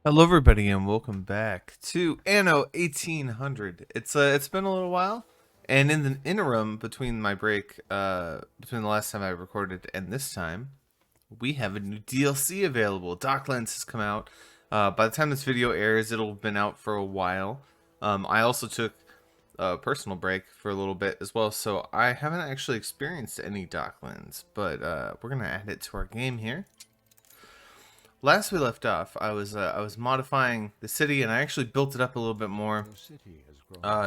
Hello everybody and welcome back to Anno 1800. It's been a little while, and in the interim between my break, between the last time I recorded and this time, we have a new DLC available. Docklands has come out. By the time this video airs, it'll have been out for a while. I also took a personal break for a little bit as well, so I haven't actually experienced any Docklands, but we're gonna add it to our game here. Last we left off, I was modifying the city, and I actually built it up a little bit more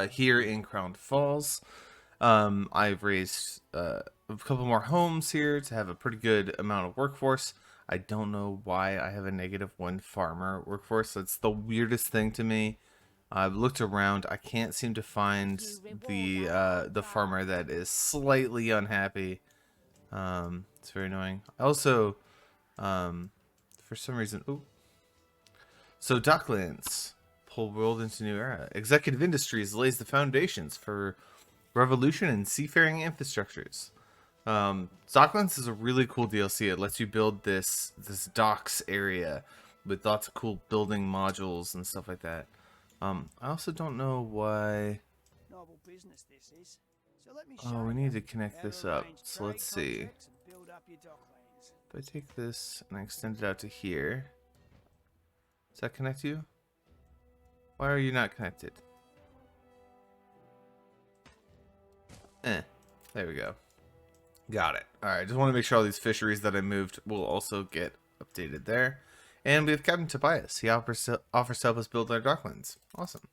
here in Crown Falls. I've raised a couple more homes here to have a pretty good amount of workforce. I don't know why I have a -1 farmer workforce. That's the weirdest thing to me. I've looked around. I can't seem to find the farmer that is slightly unhappy. It's very annoying. I also for some reason, so Docklands, pull world into new era. Executive Industries lays the foundations for revolution in seafaring infrastructures. Docklands is a really cool DLC. It lets you build this docks area with lots of cool building modules and stuff like that. I also don't know why. Oh, we need to connect this up. So let's see. If I take this and I extend it out to here, does that connect you? Why are you not connected? There we go. Got it. Alright, just want to make sure all these fisheries that I moved will also get updated there. And we have Captain Tobias. He offers to help us build our docklands. Awesome.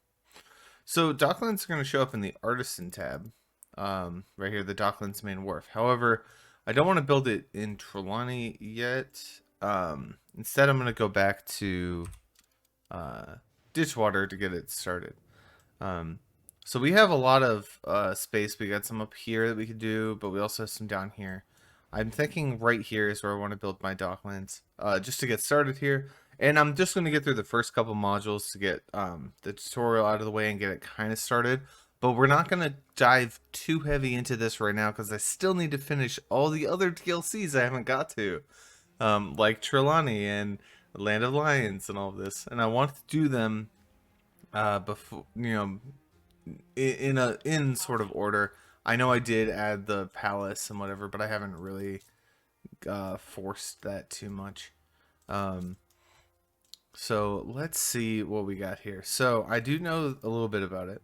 So docklands are going to show up in the artisan tab. Right here, the docklands main wharf. However, I don't want to build it in Trelawney yet. Instead, I'm going to go back to Ditchwater to get it started. So we have a lot of space. We got some up here that we could do, but we also have some down here. I'm thinking right here is where I want to build my docklands, just to get started here. And I'm just going to get through the first couple modules to get the tutorial out of the way and get it kind of started. But we're not going to dive too heavy into this right now because I still need to finish all the other DLCs I haven't got to. Like Trelawney and Land of Lions and all of this. And I want to do them before, in sort of order. I know I did add the palace and whatever, but I haven't really forced that too much. So let's see what we got here. So I do know a little bit about it.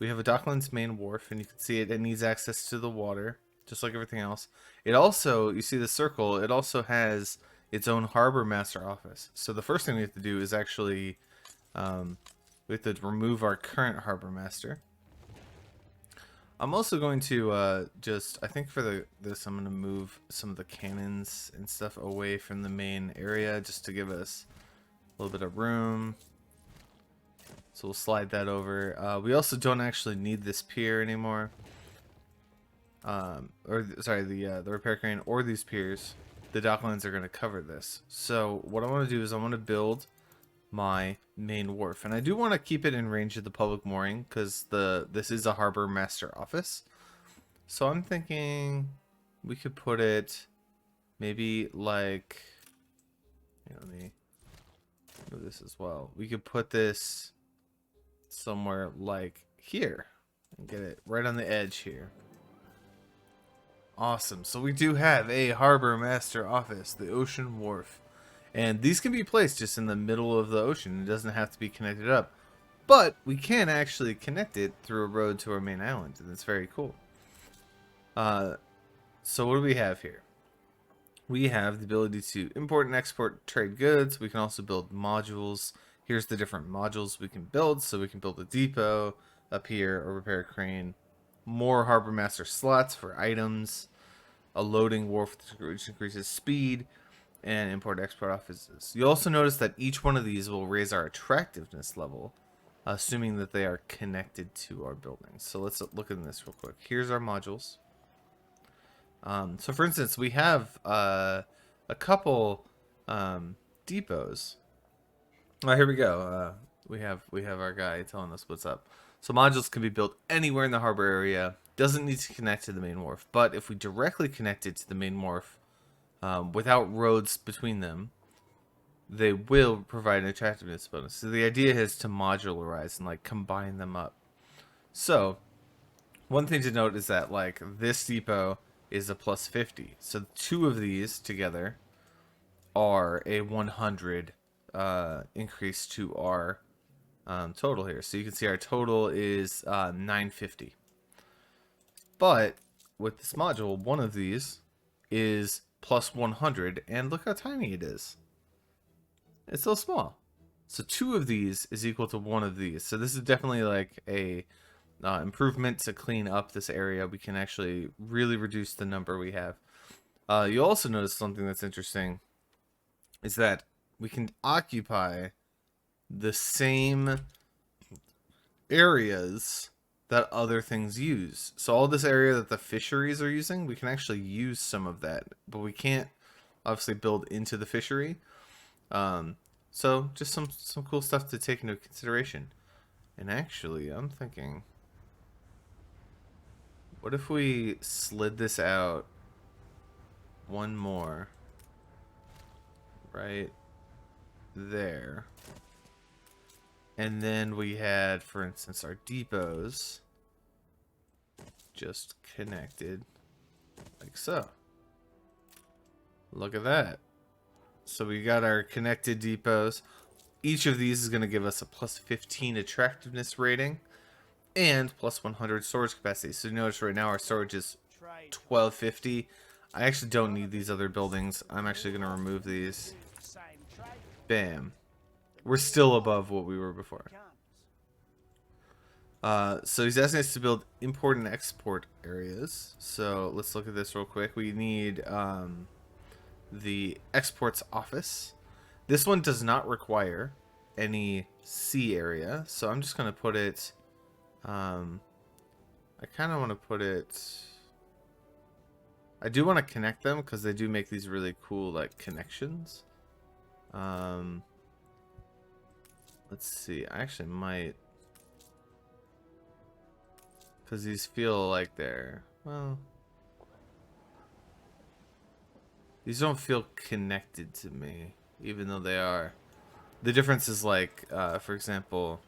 We have a Docklands main wharf, and you can see it needs access to the water, just like everything else. It also, you see the circle, it also has its own harbor master office. So the first thing we have to do is actually, we have to remove our current harbor master. I'm also going to I think for this I'm going to move some of the cannons and stuff away from the main area just to give us a little bit of room. So we'll slide that over. We also don't actually need this pier anymore. Or sorry, the repair crane or these piers. The docklands are going to cover this. So what I want to do is I want to build my main wharf, and I do want to keep it in range of the public mooring because this is a harbor master office. So I'm thinking we could put it maybe like, let me move this as well. We could put this somewhere like here and get it right on the edge here. Awesome. So we do have a harbor master office, the ocean wharf, and these can be placed just in the middle of the ocean. It doesn't have to be connected up, but we can actually connect it through a road to our main island, and it's very cool. So what do we have here? We have the ability to import and export trade goods. We can also build modules. Here's the different modules we can build. So we can build a depot up here, a repair crane, more harbor master slots for items, a loading wharf which increases speed, and import export offices. You'll also notice that each one of these will raise our attractiveness level, assuming that they are connected to our buildings. So let's look at this real quick. Here's our modules. So for instance, we have a couple depots. Here we go. We have our guy telling us what's up. So modules can be built anywhere in the harbor area. Doesn't need to connect to the main wharf, but if we directly connect it to the main wharf without roads between them, they will provide an attractiveness bonus. So the idea is to modularize and like combine them up. So one thing to note is that like this depot is a plus 50. So two of these together are a 100 increase to our total here. So you can see our total is 950. But with this module, one of these is plus 100, and look how tiny it is. It's so small. So two of these is equal to one of these. So this is definitely like a improvement to clean up this area. We can actually really reduce the number we have. You'll also notice something that's interesting is that we can occupy the same areas that other things use. So all this area that the fisheries are using, we can actually use some of that, but we can't obviously build into the fishery. So just some cool stuff to take into consideration. And actually, I'm thinking, what if we slid this out one more right there? And then we had, for instance, our depots just connected like so. Look at that. So we got our connected depots. Each of these is going to give us a plus 15 attractiveness rating and plus 100 storage capacity. So notice right now our storage is 1250. I actually don't need these other buildings. I'm actually going to remove these. Bam. We're still above what we were before. So he's asking us to build import and export areas. So let's look at this real quick. We need the exports office. This one does not require any sea area. So I'm just going to put it... I kind of want to put it... I do want to connect them because they do make these really cool like connections. Let's see. I actually might, because these feel like they're, well, these don't feel connected to me, even though they are. The difference is like, for example,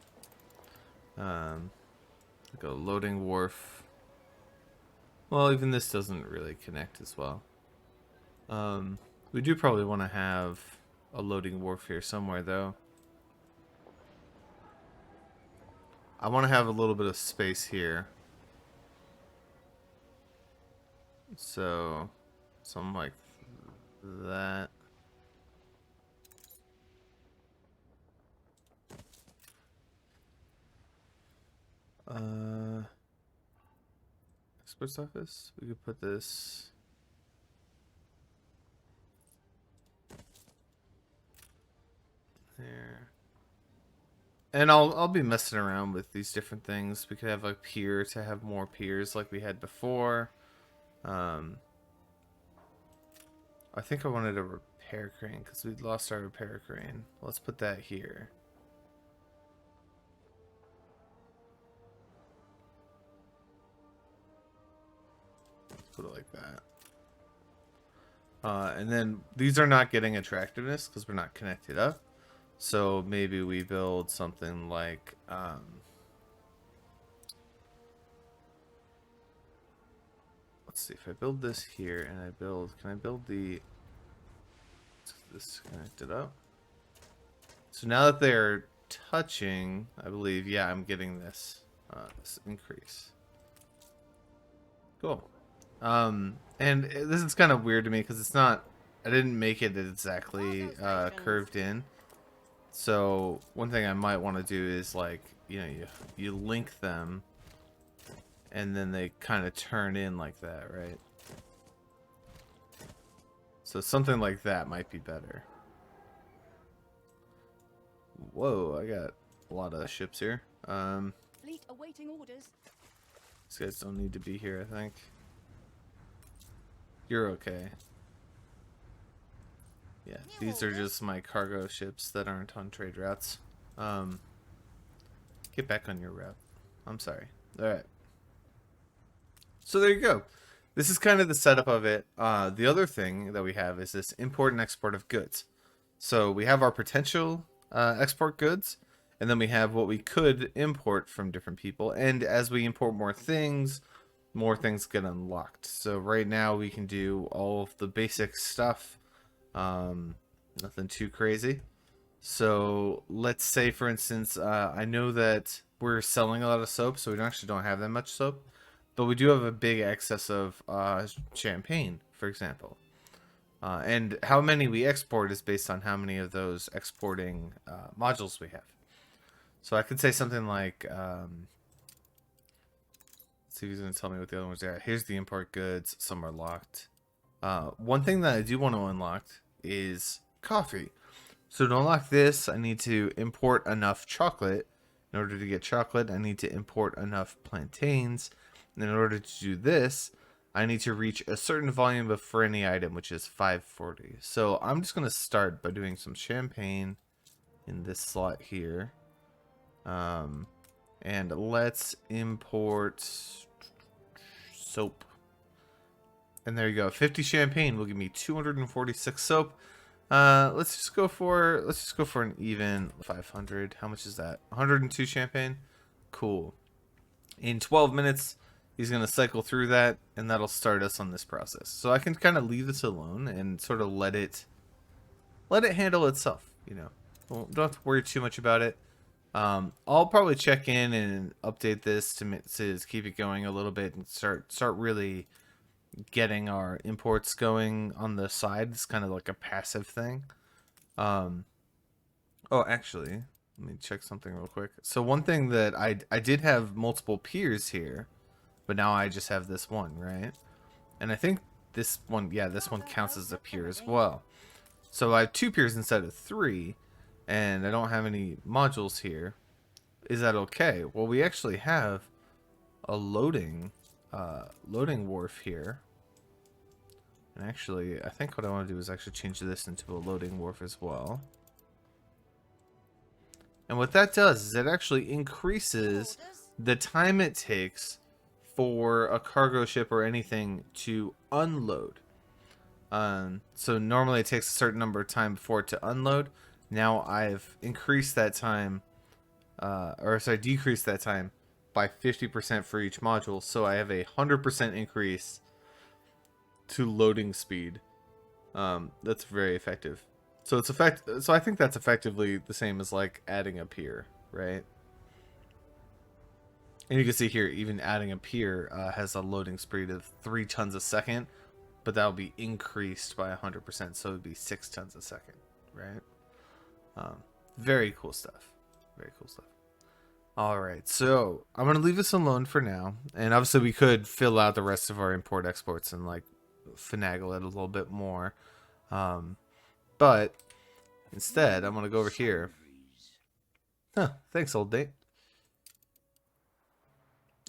like a loading wharf. Well, even this doesn't really connect as well. We do probably want to have a loading wharf here somewhere, though. I want to have a little bit of space here. So, something like that. Expert's office. We could put this. There. And I'll be messing around with these different things. We could have a pier to have more piers like we had before. I think I wanted a repair crane because we lost our repair crane. Let's put that here. Let's put it like that. And then these are not getting attractiveness because we're not connected up. So maybe we build something like let's see, if I build this here and I build, can I build this connected up? So now that they're touching, I believe, yeah, I'm getting this this increase. Cool. And this is kind of weird to me because it's not, I didn't make it exactly curved in. So one thing I might want to do is like, you know, you link them and then they kind of turn in like that, right? So something like that might be better. Whoa, I got a lot of ships here. Fleet awaiting orders. These guys don't need to be here, I think. You're okay. Yeah, these are just my cargo ships that aren't on trade routes. Get back on your route. I'm sorry. Alright. So there you go. This is kind of the setup of it. The other thing that we have is this import and export of goods. So we have our potential export goods, and then we have what we could import from different people. And as we import more things get unlocked. So right now we can do all of the basic stuff, nothing too crazy. So let's say, for instance, I know that we're selling a lot of soap, so we actually don't have that much soap, but we do have a big excess of champagne, for example. And how many we export is based on how many of those exporting modules we have. So I could say something like, let's see if he's going to tell me what the other ones are. Here's the import goods. Some are locked. One thing that I do want to unlock is coffee. So to unlock this, I need to import enough chocolate. In order to get chocolate, I need to import enough plantains. And in order to do this, I need to reach a certain volume for any item, which is 540. So I'm just going to start by doing some champagne in this slot here. And let's import soap. And there you go. 50 champagne will give me 246 soap. Let's just go for an even 500. How much is that? 102 champagne. Cool. In 12 minutes, he's gonna cycle through that, and that'll start us on this process. So I can kind of leave this alone and sort of let it handle itself. You know, don't have to worry too much about it. I'll probably check in and update this to keep it going a little bit and start really getting our imports going on the side. It's kind of like a passive thing. Oh, actually, let me check something real quick. So one thing that I did have multiple piers here, but now I just have this one, right? And I think this one, yeah, this one counts as a pier as well. So I have 2 piers instead of 3, and I don't have any modules here. Is that okay? Well, we actually have a loading wharf here. And actually, I think what I want to do is actually change this into a loading wharf as well. And what that does is it actually increases the time it takes for a cargo ship or anything to unload. So normally it takes a certain number of time before it to unload. Now I've increased that time, decreased that time by 50% for each module. So I have a 100% increase to loading speed. That's very effective. So so I think that's effectively the same as like adding a pier, right? And you can see here, even adding a pier has a loading speed of 3 tons a second, but that'll be increased by 100%, so it would be 6 tons a second, right? Very cool stuff. Very cool stuff. All right, so I'm gonna leave this alone for now, and obviously we could fill out the rest of our import exports and like finagle it a little bit more, but instead I'm gonna go over here. Huh, thanks, old date.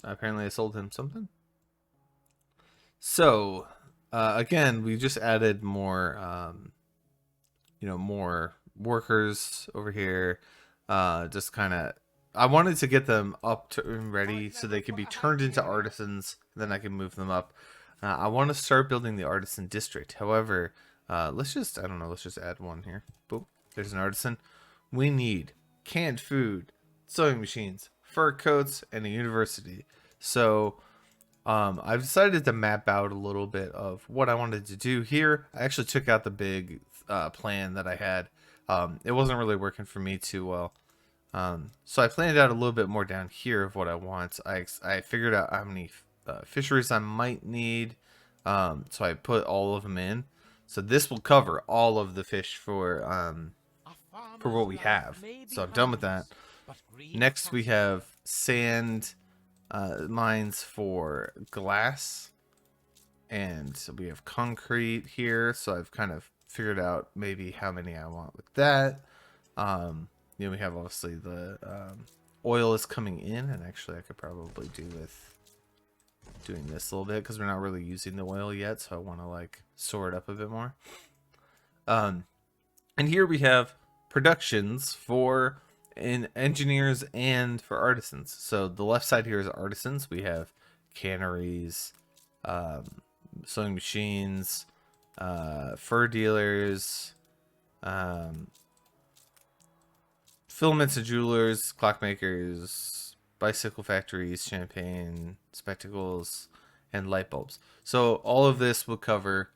Apparently I sold him something. So again, we just added more more workers over here. Just kind of, I wanted to get them up to and ready so they could be turned into artisans, then I can move them up. I want to start building the artisan district. However, let's just add one here. Boop. There's an artisan. We need canned food, sewing machines, fur coats, and a university. So I've decided to map out a little bit of what I wanted to do here. I actually took out the big plan that I had. It wasn't really working for me too well. So I planned out a little bit more down here of what I want. I figured out how many fisheries I might need. So I put all of them in. So this will cover all of the fish for what we have. So I'm done with that. Next we have sand mines for glass, and we have concrete here. So I've kind of figured out maybe how many I want with that. We have obviously the oil is coming in, and actually I could probably do with doing this a little bit because we're not really using the oil yet, so I want to like store it up a bit more. And here we have productions for engineers and for artisans. So the left side here is artisans. We have canneries, sewing machines, fur dealers, um, filaments and jewelers, clockmakers, bicycle factories, champagne, spectacles, and light bulbs. So all of this will cover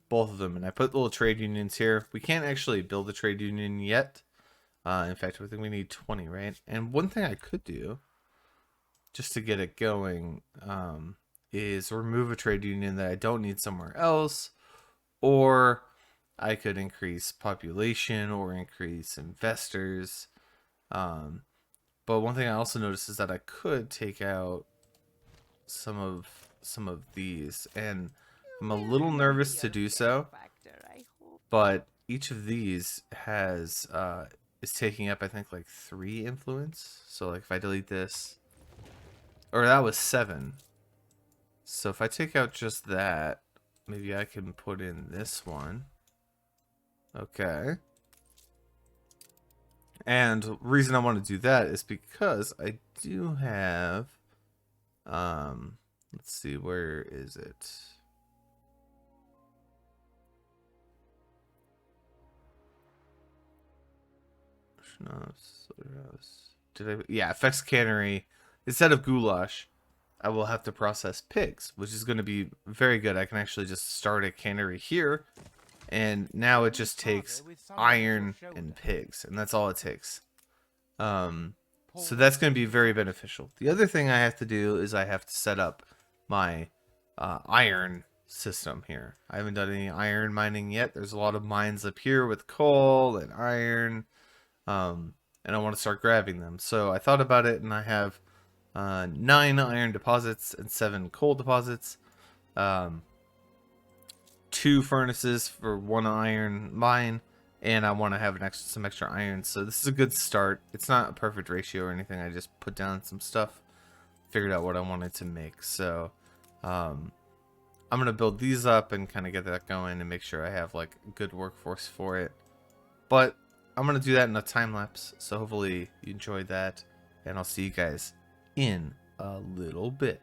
both of them. And I put little trade unions here. We can't actually build a trade union yet. In fact, I think we need 20, right? And one thing I could do, just to get it going, is remove a trade union that I don't need somewhere else. Or I could increase population or increase investors. But one thing I also noticed is that I could take out some of these, and I'm a little nervous to do so. But each of these has is taking up, I think, like 3 influence. So like if I delete this, or that was 7. So if I take out just that, maybe I can put in this one. Okay. And the reason I want to do that is because I do have, let's see, where is it? Yeah, effects cannery. Instead of goulash, I will have to process pigs, which is going to be very good. I can actually just start a cannery here, and now it just takes iron and pigs, and that's all it takes. So that's going to be very beneficial. The other thing I have to do is I have to set up my iron system here. I haven't done any iron mining yet. There's a lot of mines up here with coal and iron, and I want to start grabbing them. So I thought about it, and I have 9 iron deposits and 7 coal deposits. 2 furnaces for 1 iron mine, and I want to have some extra iron. So this is a good start. It's not a perfect ratio or anything. I just put down some stuff, figured out what I wanted to make. So I'm gonna build these up and kind of get that going and make sure I have like a good workforce for it. But I'm gonna do that in a time lapse. So hopefully you enjoyed that, and I'll see you guys in a little bit.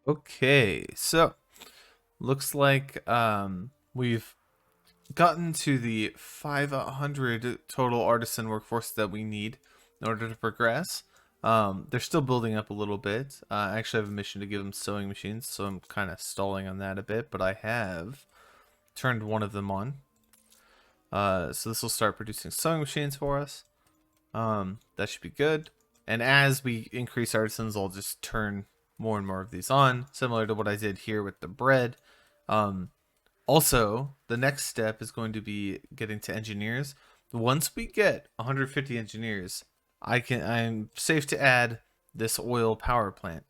Okay, so looks like we've gotten to the 500 total artisan workforce that we need in order to progress. They're still building up a little bit. I actually have a mission to give them sewing machines, so I'm kind of stalling on that a bit, but I have turned one of them on. So this will start producing sewing machines for us. That should be good. And as we increase artisans, I'll just turn more and more of these on, similar to what I did here with the bread. Also, the next step is going to be getting to engineers. Once we get 150 engineers, I'm safe to add this oil power plant,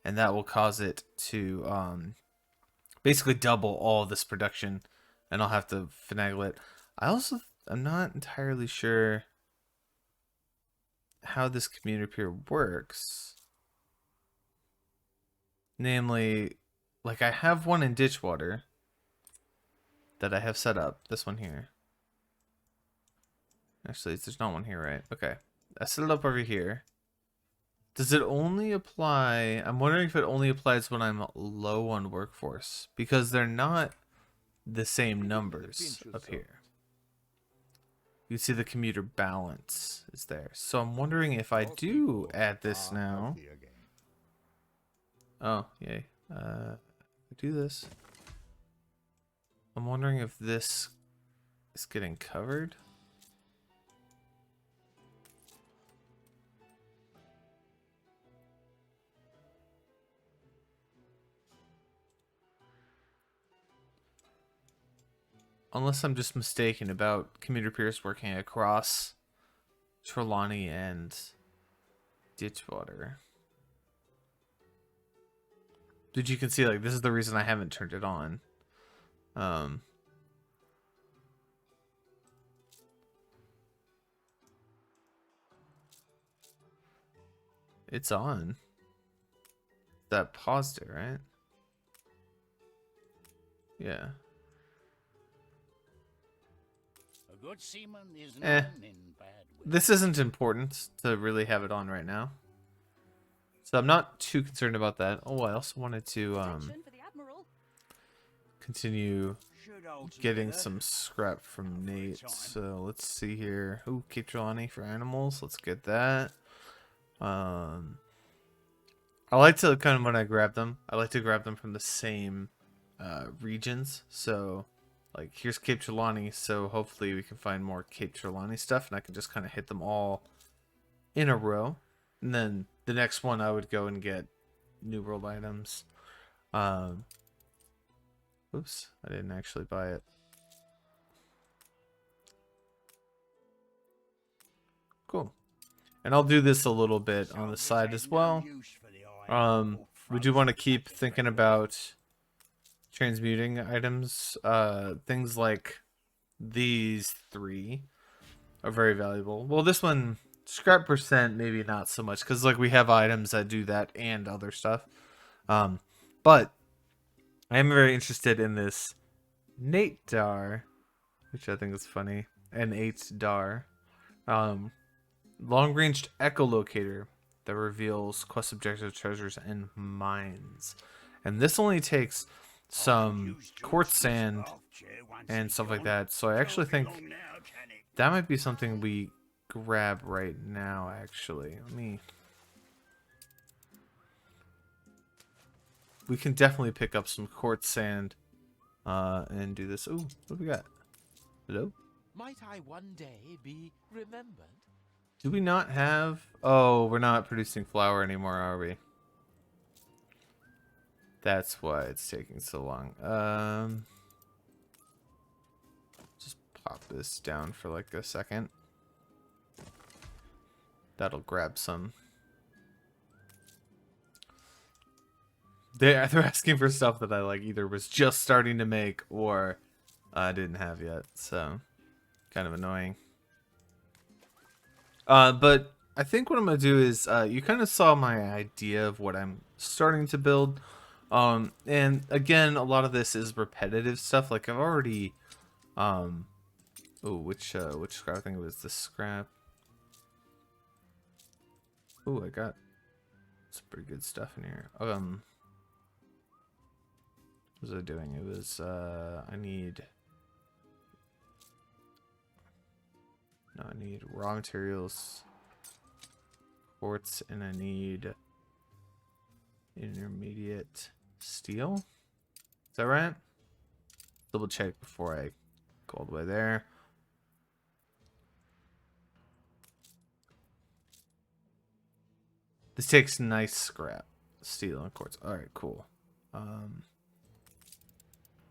and that will cause it to basically double all this production, and I'll have to finagle it. I'm not entirely sure how this commuter pier works. Namely, like I have one in Ditchwater that I have set up. This one here. Actually, there's not one here, right? Okay. I set it up over here. Does it only apply? I'm wondering if it only applies when I'm low on workforce, because they're not the same numbers up here. You see the commuter balance is there. So I'm wondering if I do add this now. Oh, yay. Do this. I'm wondering if this is getting covered. Unless I'm just mistaken about commuter piers working across Trelawney and Ditchwater. But you can see, like, this is the reason I haven't turned it on. It's on. That paused it, right? Yeah. A good seaman is Eh. known in bad weather. This isn't important to really have it on right now. So I'm not too concerned about that. Oh, I also wanted to Attention for the Admiral. continue Should all getting together. some scrap from Nate. So let's see here. Ooh, Cape Trelawney for animals. Let's get that. I like to kind of, when I grab them, I like to grab them from the same regions. So like here's Cape Trelawney, so hopefully we can find more Cape Trelawney stuff, and I can just kind of hit them all in a row. And then the next one I would go and get New World items. Oops, I didn't actually buy it. Cool. And I'll do this a little bit on the side as well. We do want to keep thinking about transmuting items. Things like these three are very valuable. Well, this one, scrap percent, maybe not so much, because like we have items that do that and other stuff. But I am very interested in this Nate Dar, which I think is funny, and 8 Dar. Long-ranged echolocator that reveals quest objectives, treasures, and mines. And this only takes some quartz sand and stuff like that. So I actually think that might be something we grab right now, actually. We can definitely pick up some quartz sand and do this. Ooh, what do we got? Hello? Might I one day be remembered? Do we not have... Oh, we're not producing flour anymore, are we? That's why it's taking so long. Just pop this down for like a second. That'll grab some. They're asking for stuff that I like either was just starting to make or I didn't have yet, so kind of annoying. But I think what I'm gonna do is you kind of saw my idea of what I'm starting to build. And again, a lot of this is repetitive stuff. Like I've already oh, which scrap? I think it was the scrap. Oh, I got some pretty good stuff in here. What was I doing? It was, I need raw materials, quartz, and I need intermediate steel. Is that right? Double check before I go all the way there. This takes nice scrap, steel and quartz. All right, cool.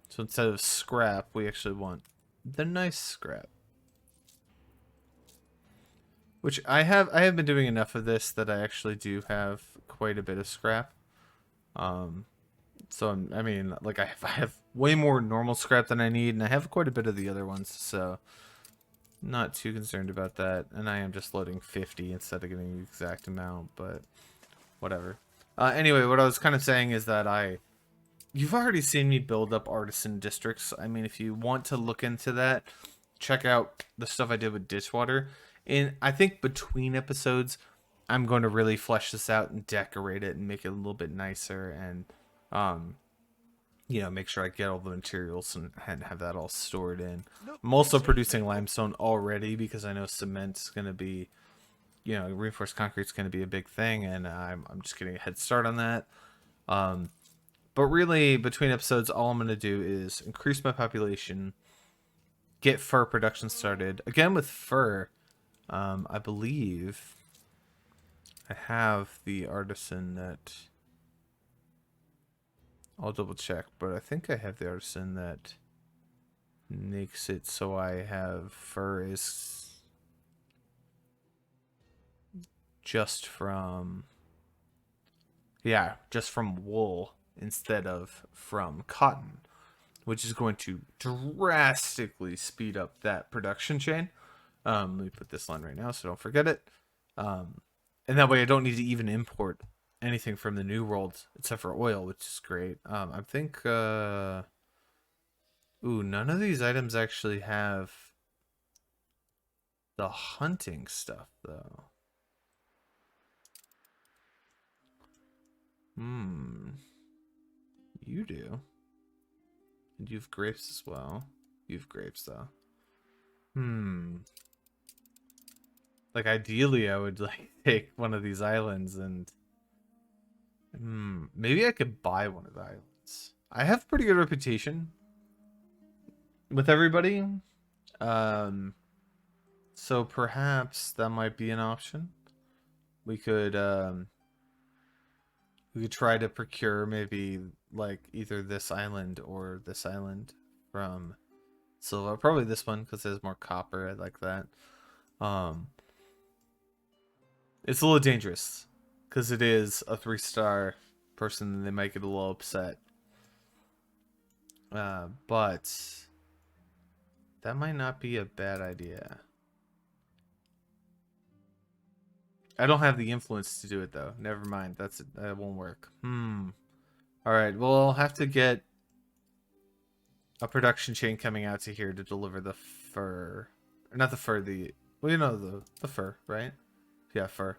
So instead of scrap, we actually want the nice scrap. Which I have been doing enough of this that I actually do have quite a bit of scrap. So I mean, like I have way more normal scrap than I need, and I have quite a bit of the other ones, so not too concerned about that. And I am just loading 50 instead of getting the exact amount, but whatever. Anyway, what I was kind of saying is that you've already seen me build up artisan districts. I mean, if you want to look into that, check out the stuff I did with Ditchwater. And I think between episodes, I'm going to really flesh this out and decorate it and make it a little bit nicer and, you know, make sure I get all the materials and have that all stored in. I'm also producing limestone already because I know cement's going to be, you know, reinforced concrete's going to be a big thing, and I'm just getting a head start on that. But really, between episodes, all I'm going to do is increase my population, get fur production started. Again, with fur, I believe I have the artisan that... I'll double check, but I think I have the artisan that makes it so I have fur is just from... Yeah, just from wool instead of from cotton, which is going to drastically speed up that production chain. Let me put this line right now so don't forget it. And that way I don't need to even import anything from the New World except for oil, which is great. I think, ooh, none of these items actually have the hunting stuff, though. You do. And you have grapes as well. You have grapes, though. Like, ideally, I would, like, take one of these islands and... maybe I could buy one of the islands. I have pretty good reputation with everybody. So perhaps that might be an option. We could try to procure maybe like either this island or this island from Silva. Probably this one because there's more copper. I like that. It's a little dangerous because it is a 3-star person and they might get a little upset. But that might not be a bad idea. I don't have the influence to do it though. Never mind. That won't work. All right. Well, I'll have to get a production chain coming out to here to deliver the fur, or not the fur. Well, you know the fur, right? Yeah, fur.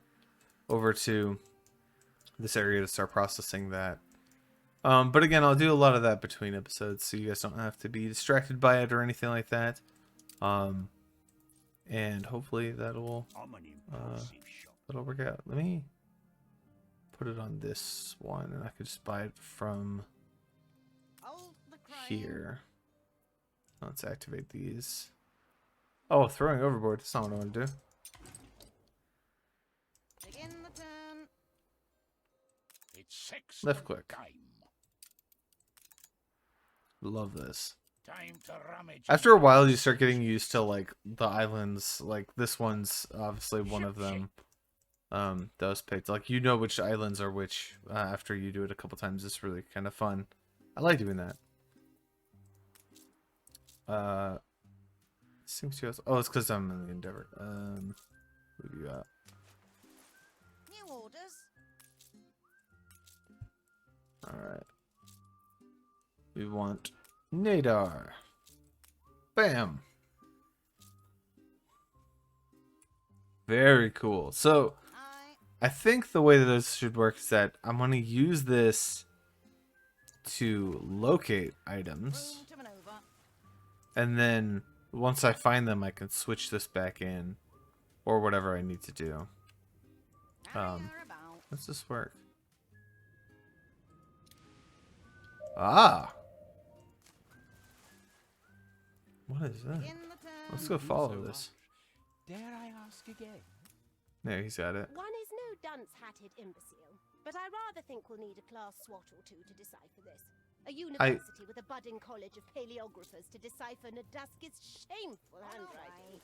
Over to this area to start processing that. But again, I'll do a lot of that between episodes, so you guys don't have to be distracted by it or anything like that. And hopefully that'll work out. Let me put it on this one, and I could just buy it from here. Let's activate these. Oh, throwing overboard. That's not what I want to do. Begin the turn. It's Left click. time. Love this. Time to rummage. After a while, you start getting used to like the islands. Like this one's obviously one of them. That was picked. Like you know which islands are which after you do it a couple times. It's really kind of fun. I like doing that. Seems to us. Oh, it's because I'm in the Endeavor. What do you got? New orders. All right. We want Nadar. Bam. Very cool. So I think the way that this should work is that I'm going to use this to locate items, Room to maneuver. and then once I find them, I can switch this back in, or whatever I need to do. How you're about. Does this work? Ah! What is that? In the turn. Let's go follow this. Dare I ask again? There, he's got it. One is no dunce-hatted imbecile, but I rather think we'll need a class SWAT or two to decipher this. A university with a budding college of paleographers to decipher Nadaski's shameful handwriting.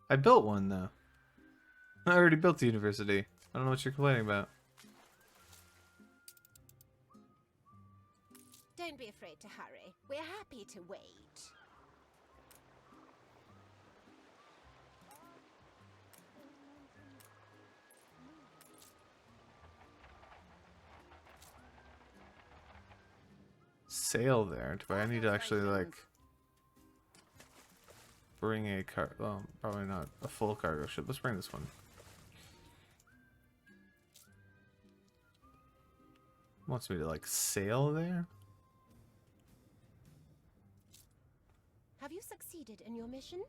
I built one, though. I already built the university. I don't know what you're complaining about. Don't be afraid to hurry. We're happy to wait. Sail there. Do I need to actually, like, bring a car? Well, probably not a full cargo ship. Let's bring this one. Wants me to, like, sail there? Have you succeeded in your mission?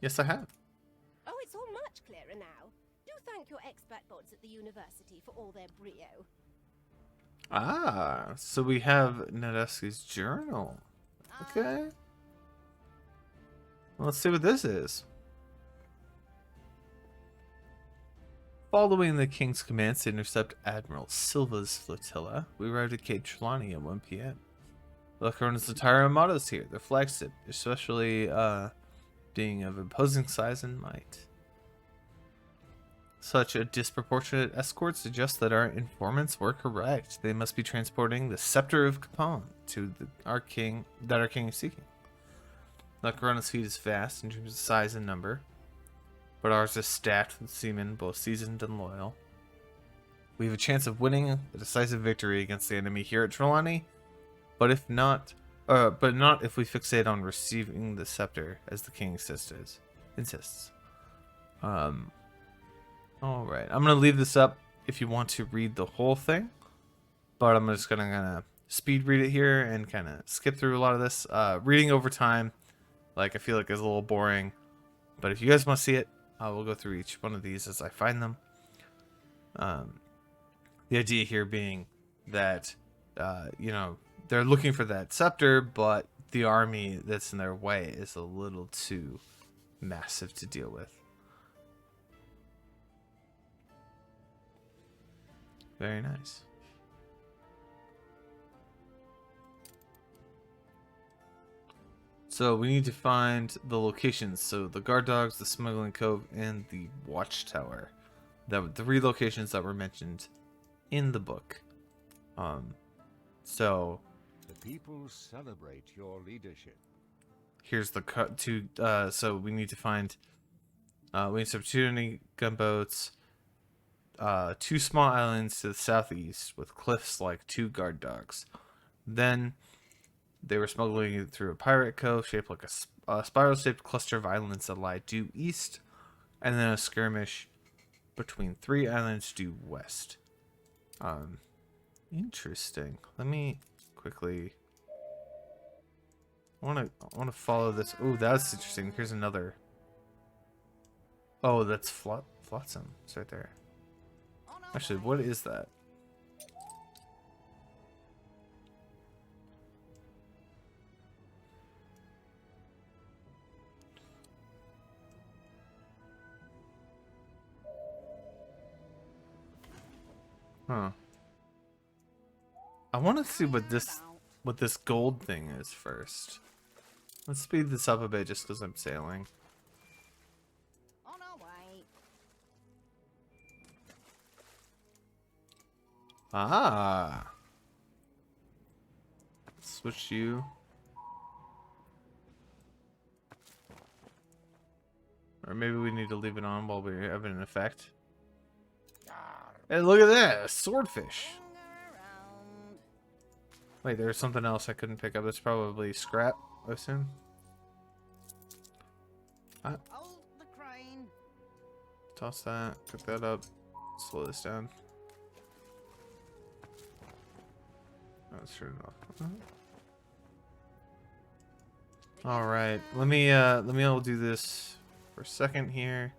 Yes, I have. Oh, it's all much clearer now. Do thank your expert bods at the university for all their brio. Ah, so we have Nadaski's journal. Okay. Well, let's see what this is. Following the king's commands to intercept Admiral Silva's flotilla, we arrived at Cape Trelawney at 1 p.m. The Corona's entire armada is here, their flagship, especially being of imposing size and might. Such a disproportionate escort suggests that our informants were correct. They must be transporting the scepter of Capone to our king is seeking. The Corona's fleet is vast in terms of size and number, but ours is stacked with seamen both seasoned and loyal. We have a chance of winning a decisive victory against the enemy here at Trelawney, but not if we fixate on receiving the scepter, as the king insists. All right, I'm gonna leave this up if you want to read the whole thing, but I'm just gonna kind of speed read it here and kind of skip through a lot of this. Reading over time, like, I feel like is a little boring, but if you guys want to see it, I will go through each one of these as I find them. The idea here being that you know, they're looking for that scepter, but the army that's in their way is a little too massive to deal with. Very nice. So we need to find the locations. So the guard dogs, the smuggling cove, and the watchtower. That were the 3 locations that were mentioned in the book. So The people celebrate your leadership. here's the cut to. So we need to find. We need some 2 gunboats. 2 small islands to the southeast with cliffs like 2 guard dogs. Then they were smuggling it through a pirate cove shaped like a spiral-shaped cluster of islands that lie due east, and then a skirmish between 3 islands due west. Interesting. Let me quickly. I want to follow this. Oh, that's interesting. Here's another. Oh, that's Flotsam. It's right there. Actually, what is that? Huh. I want to see what this gold thing is first. Let's speed this up a bit just because I'm sailing. On our way. Ah. Switch you. Or maybe we need to leave it on while we're having an effect. Hey, look at that! A swordfish! Finger around. Wait, there's something else I couldn't pick up. It's probably scrap, I assume. Hold the crane. Toss that. Pick that up. Slow this down. Let's turn it off. All right, let me all do this for a second here.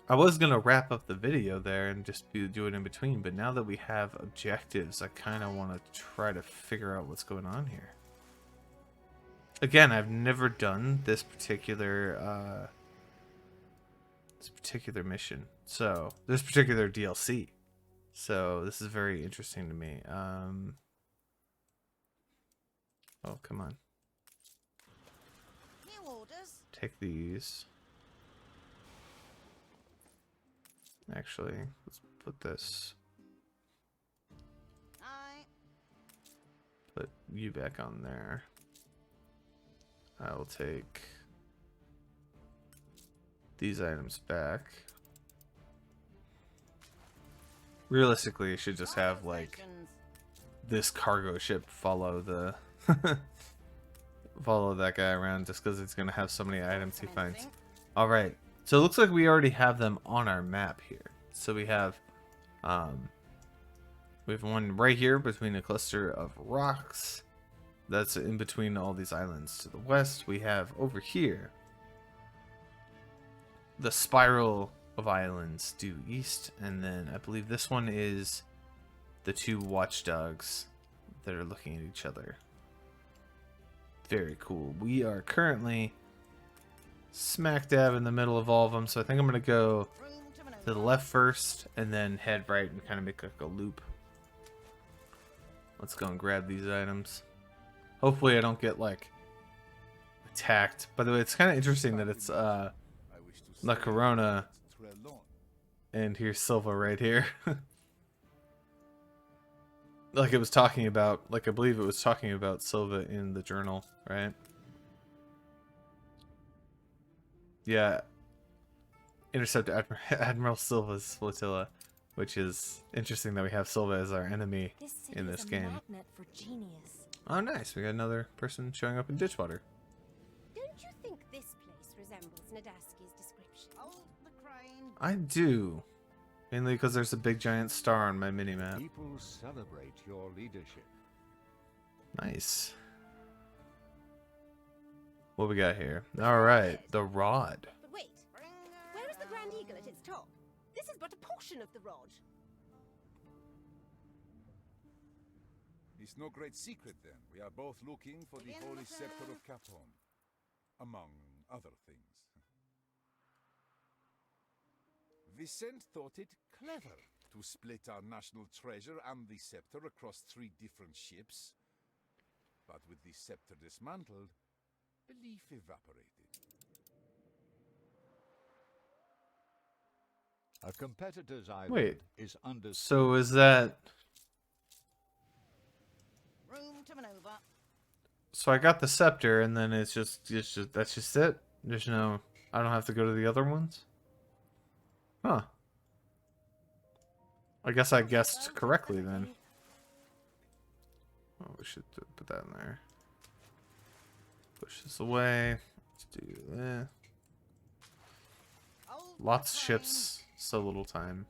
I was gonna wrap up the video there and just do it in between, but now that we have objectives, I kind of want to try to figure out what's going on here. Again, I've never done this particular mission, so this particular DLC. So this is very interesting to me. Oh, come on. New orders. Take these. Actually, let's put this. Aye. Put you back on there. I will take these items back. Realistically, it should just have like Stations. this cargo ship follow the follow that guy around just because it's gonna have so many items he finds. All right, so it looks like we already have them on our map here. So we have one right here between a cluster of rocks. That's in between all these islands to the west. We have over here the spiral of islands due east, and then I believe this one is the two watchdogs that are looking at each other. Very cool. We are currently smack dab in the middle of all of them, so I think I'm gonna go Room to maneuver. to the left first and then head right and kind of make like a loop. Let's go and grab these items. Hopefully I don't get like attacked. By the way, it's kind of interesting that it's La Corona and here's Silva right here. Like it was talking about, like I believe it was talking about Silva in the journal, right? Yeah. Intercept Admiral Silva's flotilla, which is interesting that we have Silva as our enemy in this game. Magnet for genius. Oh, nice. We got another person showing up in Ditchwater. Don't you think this place resembles Nadaski's description? Oh, the crane. I do. Mainly because there's a big giant star on my minimap. People celebrate your leadership. Nice. What we got here? Alright, the rod. But wait, where is the Grand Eagle at its top? This is but a portion of the rod. It's no great secret then. We are both looking for the holy scepter of Capon, among other things. Vicent thought it clever to split our national treasure and the scepter across 3 different ships. But with the scepter dismantled, belief evaporated. A competitor's island Wait, is under. So is that... Room to maneuver. So I got the scepter and then it's just that's just it? There's no... I don't have to go to the other ones? Huh. I guess I guessed correctly then. Oh, we should put that in there. Push this away. Let's do that. Oh, Lots of the crane. ships, so little time.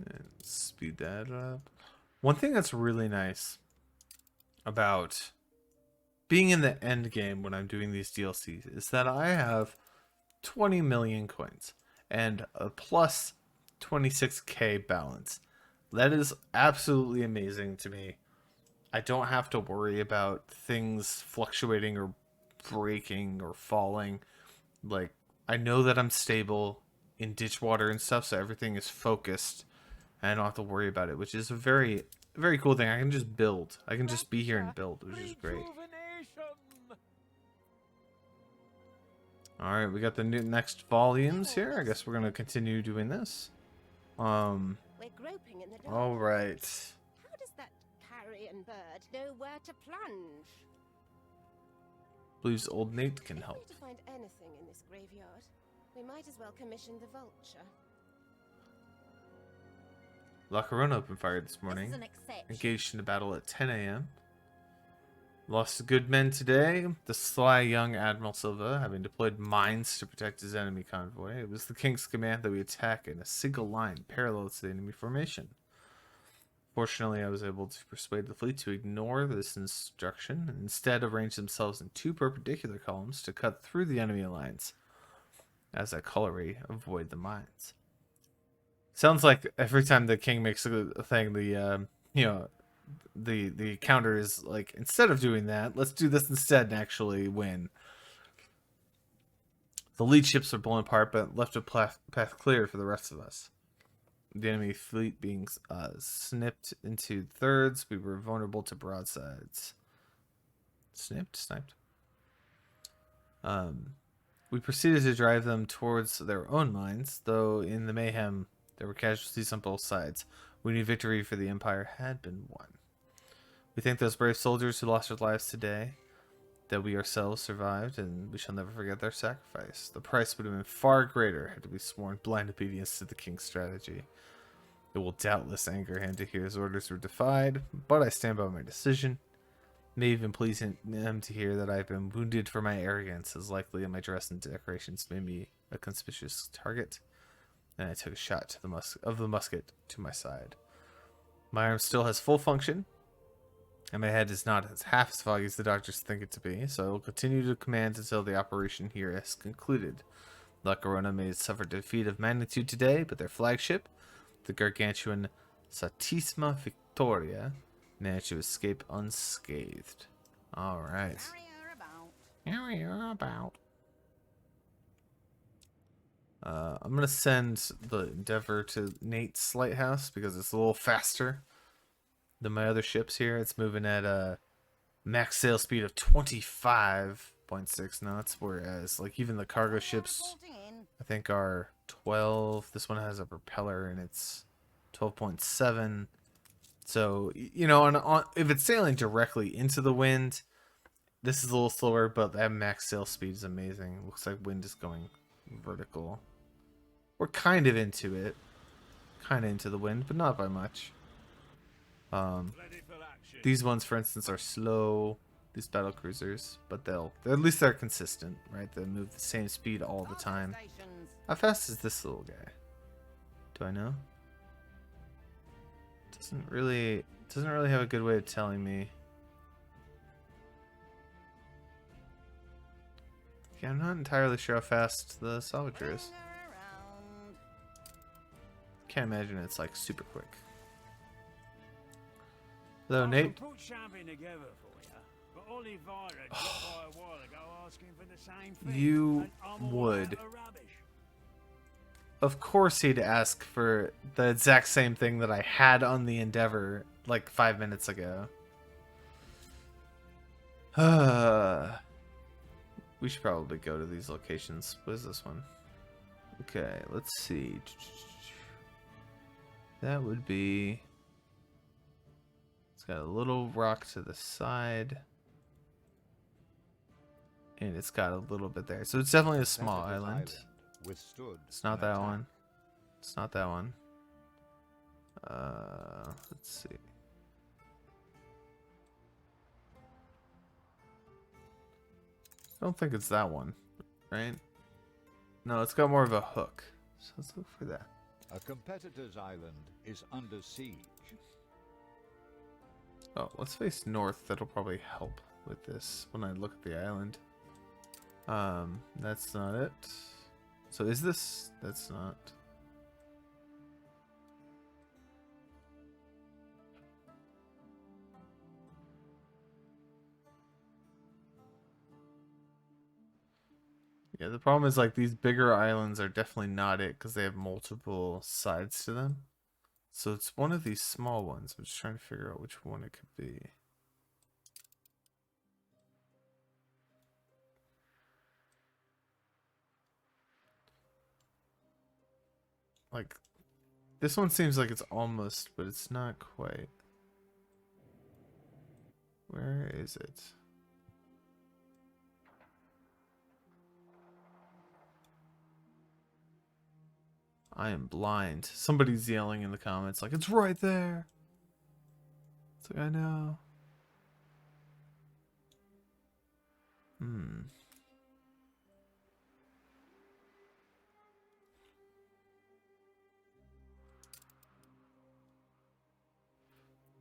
And speed that up. One thing that's really nice about being in the end game when I'm doing these DLCs is that I have 20 million coins and a plus 26k balance. That is absolutely amazing to me. I don't have to worry about things fluctuating or breaking or falling. Like, I know that I'm stable in Ditchwater and stuff, so everything is focused and I don't have to worry about it, which is a very, very cool thing. I can just build. I can just be here and build, which is great. Alright, we got the new next volumes here. I guess we're going to continue doing this. We're groping in the dark. Alright. How does that carrion bird know where to plunge? Believes old Nate can help. If we're to find anything in this graveyard, we might as well commission the vulture. La Corona opened fire this morning. This is an exception. Engaged in a battle at 10 a.m. Lost good men today. The sly young Admiral Silva, having deployed mines to protect his enemy convoy. It was the king's command that we attack in a single line parallel to the enemy formation. Fortunately, I was able to persuade the fleet to ignore this instruction and instead arrange themselves in 2 perpendicular columns to cut through the enemy lines, as a colliery avoid the mines. Sounds like every time the king makes a thing, the counter is like, instead of doing that, let's do this instead and actually win. The lead ships are blown apart, but left a path clear for the rest of us. The enemy fleet being snipped into thirds, we were vulnerable to broadsides. Sniped. We proceeded to drive them towards their own mines, though in the mayhem there were casualties on both sides. We knew victory for the Empire had been won. We thank those brave soldiers who lost their lives today, that we ourselves survived, and we shall never forget their sacrifice. The price would have been far greater had we sworn blind obedience to the king's strategy. It will doubtless anger him to hear his orders were defied, but I stand by my decision. It may even please him to hear that I have been wounded for my arrogance, as likely in my dress and decorations made me a conspicuous target. And I took a shot to the musket to my side. My arm still has full function, and my head is not half as foggy as the doctors think it to be, so I will continue to command until the operation here is concluded. La Corona may suffer defeat of magnitude today, but their flagship, the gargantuan Satisma Victoria, managed to escape unscathed. Alright. Carry her about. I'm going to send the Endeavor to Nate's lighthouse because it's a little faster than my other ships here. It's moving at a max sail speed of 25.6 knots, whereas like even the cargo ships Reporting in. I think are 12. This one has a propeller and it's 12.7. So, you know, if it's sailing directly into the wind, this is a little slower, but that max sail speed is amazing. Looks like wind is going vertical. We're kind of into it. Kind of into the wind, but not by much. These ones, for instance, are slow. These battle cruisers, but at least they're consistent, right? They move the same speed all the time. Stations. How fast is this little guy? Do I know? Doesn't really have a good way of telling me. Yeah, I'm not entirely sure how fast the Salvager is. Bring her around. Can't imagine it's like super quick. Hello, I Nate. can put something together for you, but Oliveira dropped by a while ago asking for the same thing. You and I'm all would. out of rubbish. Of course he'd ask for the exact same thing that I had on the Endeavor like 5 minutes ago. We should probably go to these locations. What is this one? Okay, let's see. That would be... It's got a little rock to the side. And it's got a little bit there. So it's definitely a small island. Withstood It's not an that attack. one. It's not that one. Let's see. I don't think it's that one, right? No, it's got more of a hook. So let's look for that. A competitor's island is under siege. Oh, let's face north. That'll probably help with this when I look at the island. That's not it. So is this? That's not. Yeah, the problem is like these bigger islands are definitely not it because they have multiple sides to them. So it's one of these small ones. I'm just trying to figure out which one it could be. Like, this one seems like it's almost, but it's not quite. Where is it? I am blind. Somebody's yelling in the comments like, it's right there. It's like, I know. Hmm.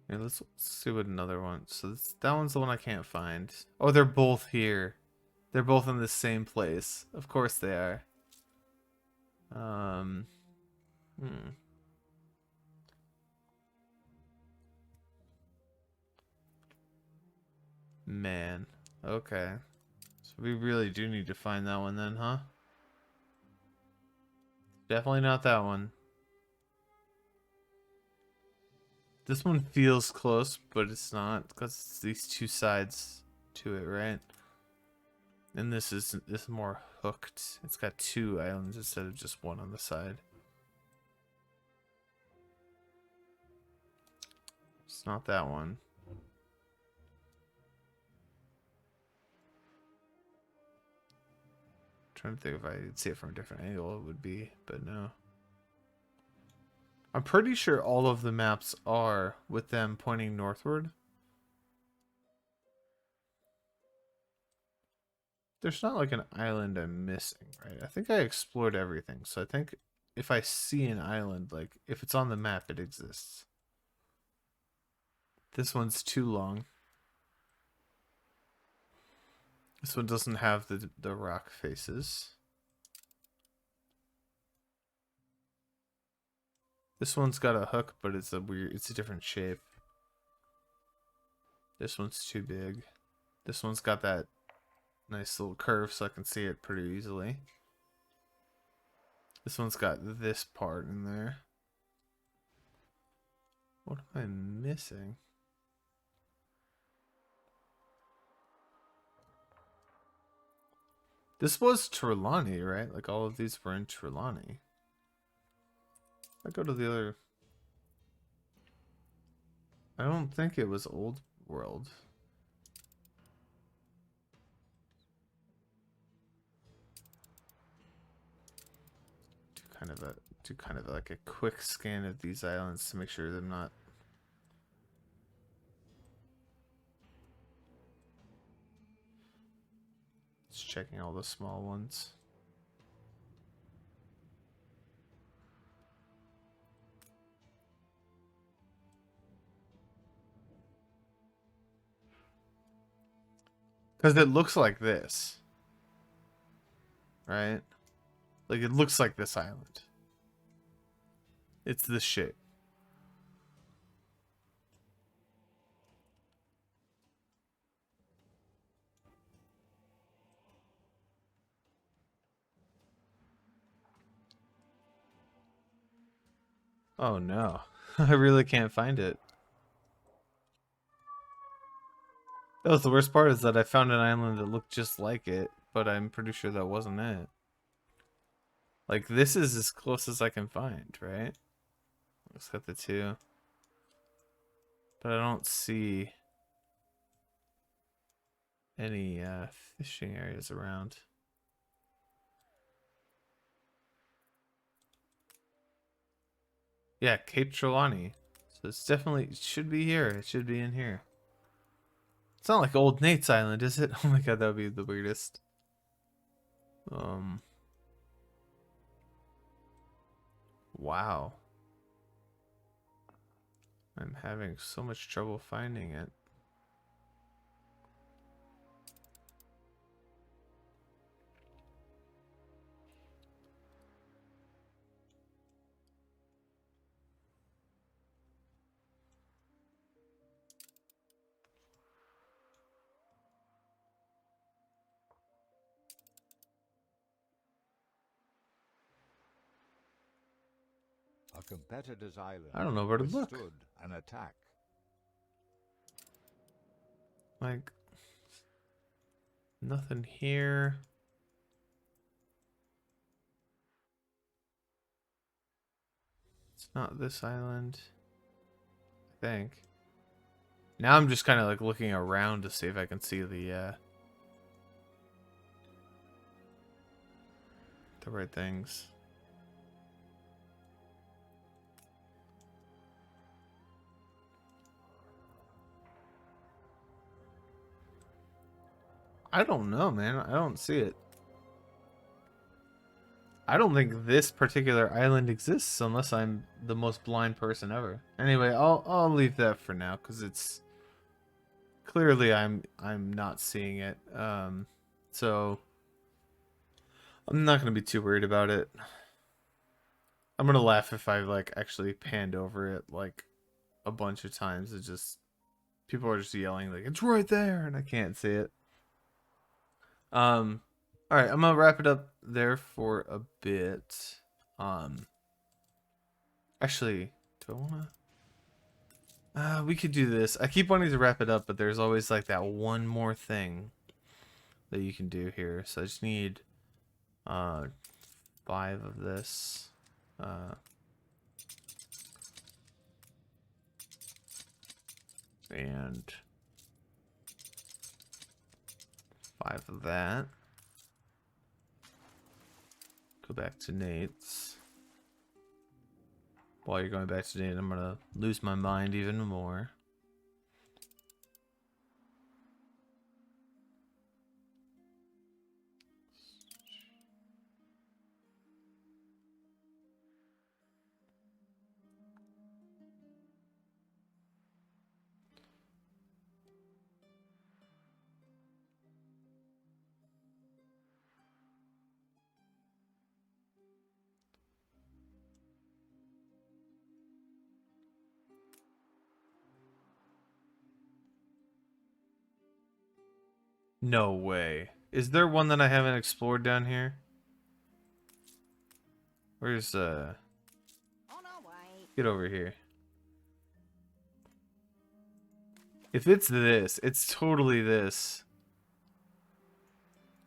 Yeah, let's see what another one. So that one's the one I can't find. Oh, they're both here. They're both in the same place. Of course they are. Um. Hmm. Man. Okay. So we really do need to find that one then, huh? Definitely not that one. This one feels close, but it's not because it's these two sides to it, right? And this is more hooked. It's got two islands instead of just one on the side. It's not that one. Trying to think if I could see it from a different angle, it would be, but no. I'm pretty sure all of the maps are with them pointing northward. There's not like an island I'm missing, right? I think I explored everything, so I think if I see an island, like if it's on the map, it exists. This one's too long. This one doesn't have the rock faces. This one's got a hook, but it's a different shape. This one's too big. This one's got that nice little curve so I can see it pretty easily. This one's got this part in there. What am I missing? This was Trelawney, right? Like all of these were in Trelawney. I go to the other... I don't think it was Old World. Do kind of like a quick scan of these islands to make sure they're not... Just checking all the small ones. Because it looks like this. Right? Like it looks like this island. It's this shape. Oh no. I really can't find it. That was the worst part, is that I found an island that looked just like it, but I'm pretty sure that wasn't it. Like, this is as close as I can find, right? Let's got the two. But I don't see any fishing areas around. Yeah, Cape Trelawney. So it's definitely, it should be here. It should be in here. It's not like Old Nate's Island, is it? Oh my god, that would be the weirdest. Wow. I'm having so much trouble finding it. A competitor's island I don't know where to look. withstood an attack. Like, nothing here. It's not this island, I think. Now I'm just kind of like looking around to see if I can see the right things. I don't know, man. I don't see it. I don't think this particular island exists unless I'm the most blind person ever. Anyway, I'll leave that for now because it's clearly I'm not seeing it. So I'm not gonna be too worried about it. I'm gonna laugh if I like actually panned over it like a bunch of times. It's just people are just yelling like it's right there and I can't see it. All right, I'm gonna wrap it up there for a bit. Actually, do I wanna? We could do this. I keep wanting to wrap it up, but there's always like that one more thing that you can do here. So I just need 5 of this. And 5 of that. Go back to Nate's. While you're going back to Nate, I'm gonna lose my mind even more. No way. Is there one that I haven't explored down here? Where's On our way. get over here. If it's this, it's totally this.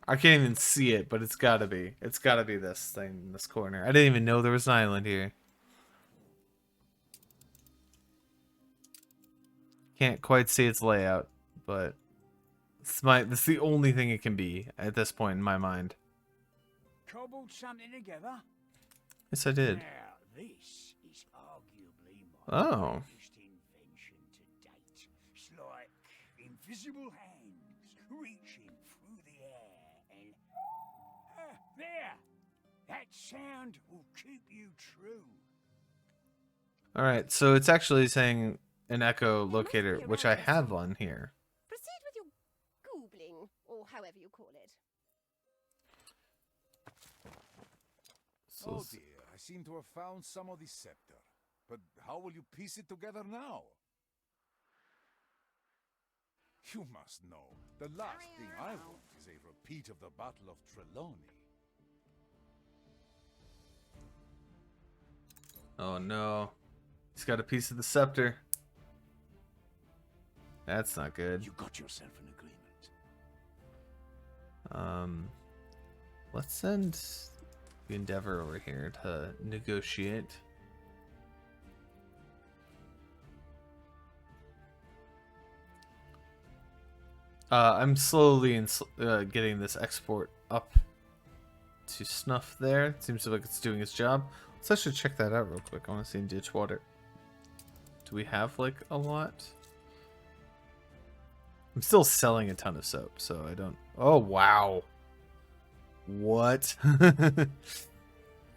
I can't even see it, but it's gotta be. It's gotta be this thing in this corner. I didn't even know there was an island here. Can't quite see its layout, but that's the only thing it can be at this point in my mind. Cobbled something together? Yes, I did. Now, this is arguably my Oh. greatest invention to date. It's like invisible hands reaching through the air and... there! That sound will keep you true. Alright, so it's actually saying an echo locator, which I have on here. Proceed with your googling, or however you call it. So Oh dear, I seem to have found some of the scepter. But how will you piece it together now? You must know, the last thing I want is a repeat of the Battle of Trelawney. oh no. He's got a piece of the scepter. That's not good. You got yourself an agreement. Let's send the Endeavor over here to negotiate. I'm slowly getting this export up to snuff there. It seems like it's doing its job. Let's actually check that out real quick. I want to see in ditch water. Do we have like a lot? I'm still selling a ton of soap, so I don't... Oh, wow. What? That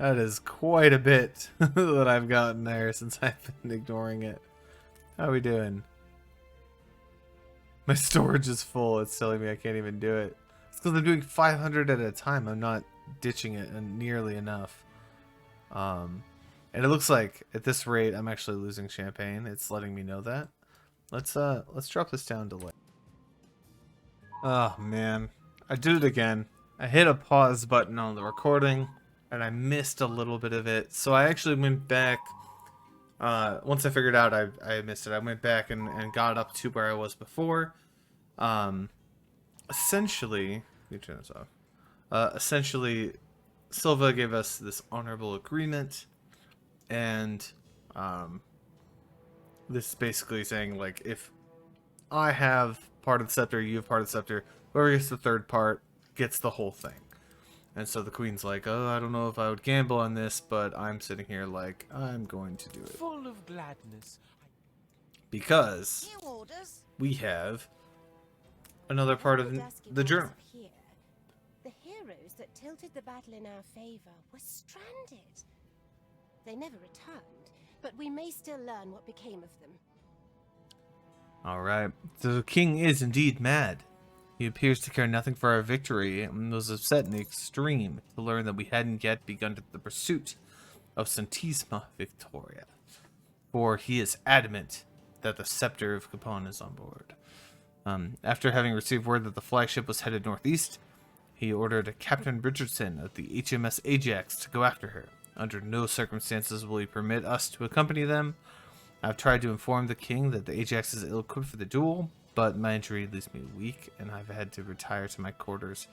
is quite a bit that I've gotten there since I've been ignoring it. How are we doing? My storage is full. It's telling me I can't even do it. It's because I'm doing 500 at a time. I'm not ditching it nearly enough. And it looks like at this rate I'm actually losing champagne. It's letting me know that. Let's drop this down to like... Oh man, I did it again. I hit a pause button on the recording and I missed a little bit of it. So I actually went back. Once I figured out I missed it, I went back and got up to where I was before. Essentially, let me turn this off. Essentially, Silva gave us this honorable agreement, and this is basically saying like if I have part of the scepter, you have part of the scepter, whoever gets the third part gets the whole thing. And so the queen's like, oh, I don't know if I would gamble on this, but I'm sitting here like, I'm going to do it. Full of gladness. Because New orders. we have another part of Dusky the walls journal. of here, the heroes that tilted the battle in our favor were stranded. They never returned, but we may still learn what became of them. Alright, the king is indeed mad. He appears to care nothing for our victory and was upset in the extreme to learn that we hadn't yet begun the pursuit of Santisima Victoria. For he is adamant that the scepter of Capon is on board. After having received word that the flagship was headed northeast, he ordered Captain Richardson of the HMS Ajax to go after her. Under no circumstances will he permit us to accompany them. I've tried to inform the king that the Ajax is ill-equipped for the duel, but my injury leaves me weak, and I've had to retire to my quarters.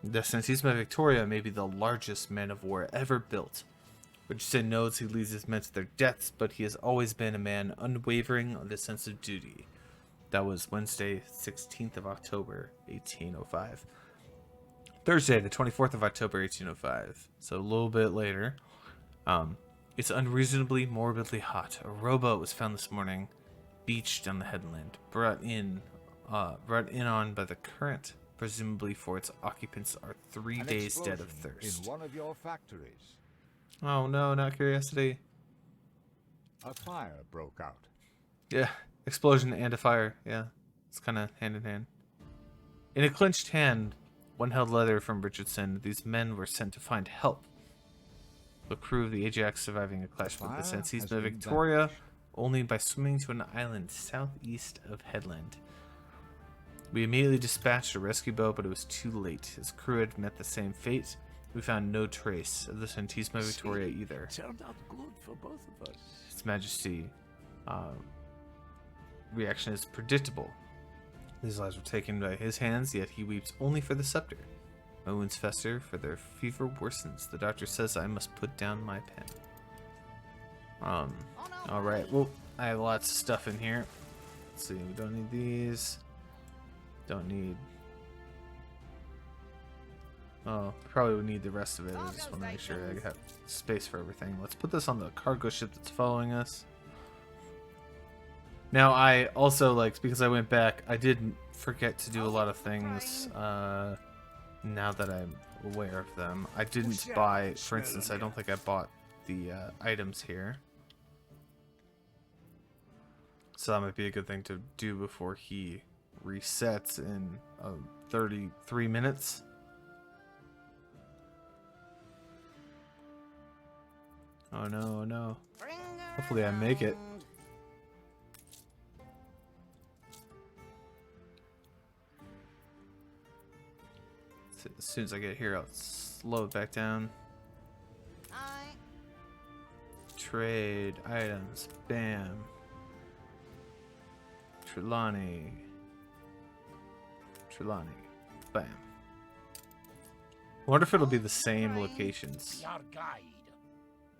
The Santisima Victoria may be the largest man of war ever built. Richardson knows he leads his men to their deaths, but he has always been a man unwavering on the sense of duty. That was Wednesday, 16th of October, 1805. Thursday, the 24th of October, 1805. So a little bit later. It's unreasonably morbidly hot. A rowboat was found this morning, beached on the headland, brought in on by the current, presumably for its occupants are 3 An days dead of explosion thirst. in one of your factories. Oh no, not curiosity. A fire broke out. Yeah, explosion and a fire. Yeah, it's kind of hand in hand. In a clenched hand, one held letter from Richardson. These men were sent to find help. The crew of the Ajax surviving a clash with the Fire has Santisima been Victoria vanquished. only by swimming to an island southeast of Headland. We immediately dispatched a rescue boat, but it was too late. His crew had met the same fate. We found no trace of the Santisima Victoria either. Turned out good for both of us. His Majesty reaction is predictable. These lives were taken by his hands, yet he weeps only for the scepter. My wounds fester, for their fever worsens. The doctor says I must put down my pen. Alright, well, I have lots of stuff in here. Let's see, we don't need these. Don't need... Oh, probably would need the rest of it. I just want to make sure I have space for everything. Let's put this on the cargo ship that's following us. Now, I also, because I went back, I did forget to do a lot of things, now that I'm aware of them. I didn't buy, for instance, I don't think I bought the items here. So that might be a good thing to do before he resets in 33 minutes. Oh no, oh no. Hopefully I make it. As soon as I get here, I'll slow it back down. Trade items. Bam. Trelawney. Bam. I wonder if it'll be the same locations. Your guide.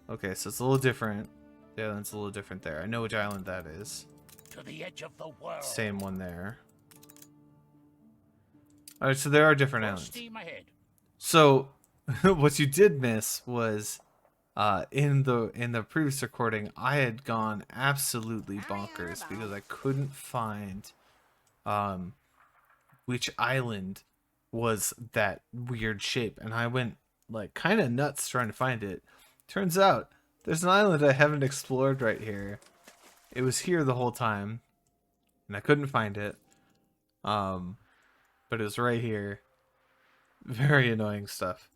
Okay, so it's a little different. The island's a little different there. I know which island that is. To the edge of the world. Same one there. Alright, so there are different Full islands. steam ahead. So, what you did miss was, in the previous recording, I had gone absolutely bonkers because I couldn't find, which island was that weird shape, and I went kind of nuts trying to find it. Turns out there's an island I haven't explored right here. It was here the whole time, and I couldn't find it. But it was right here. Very annoying stuff.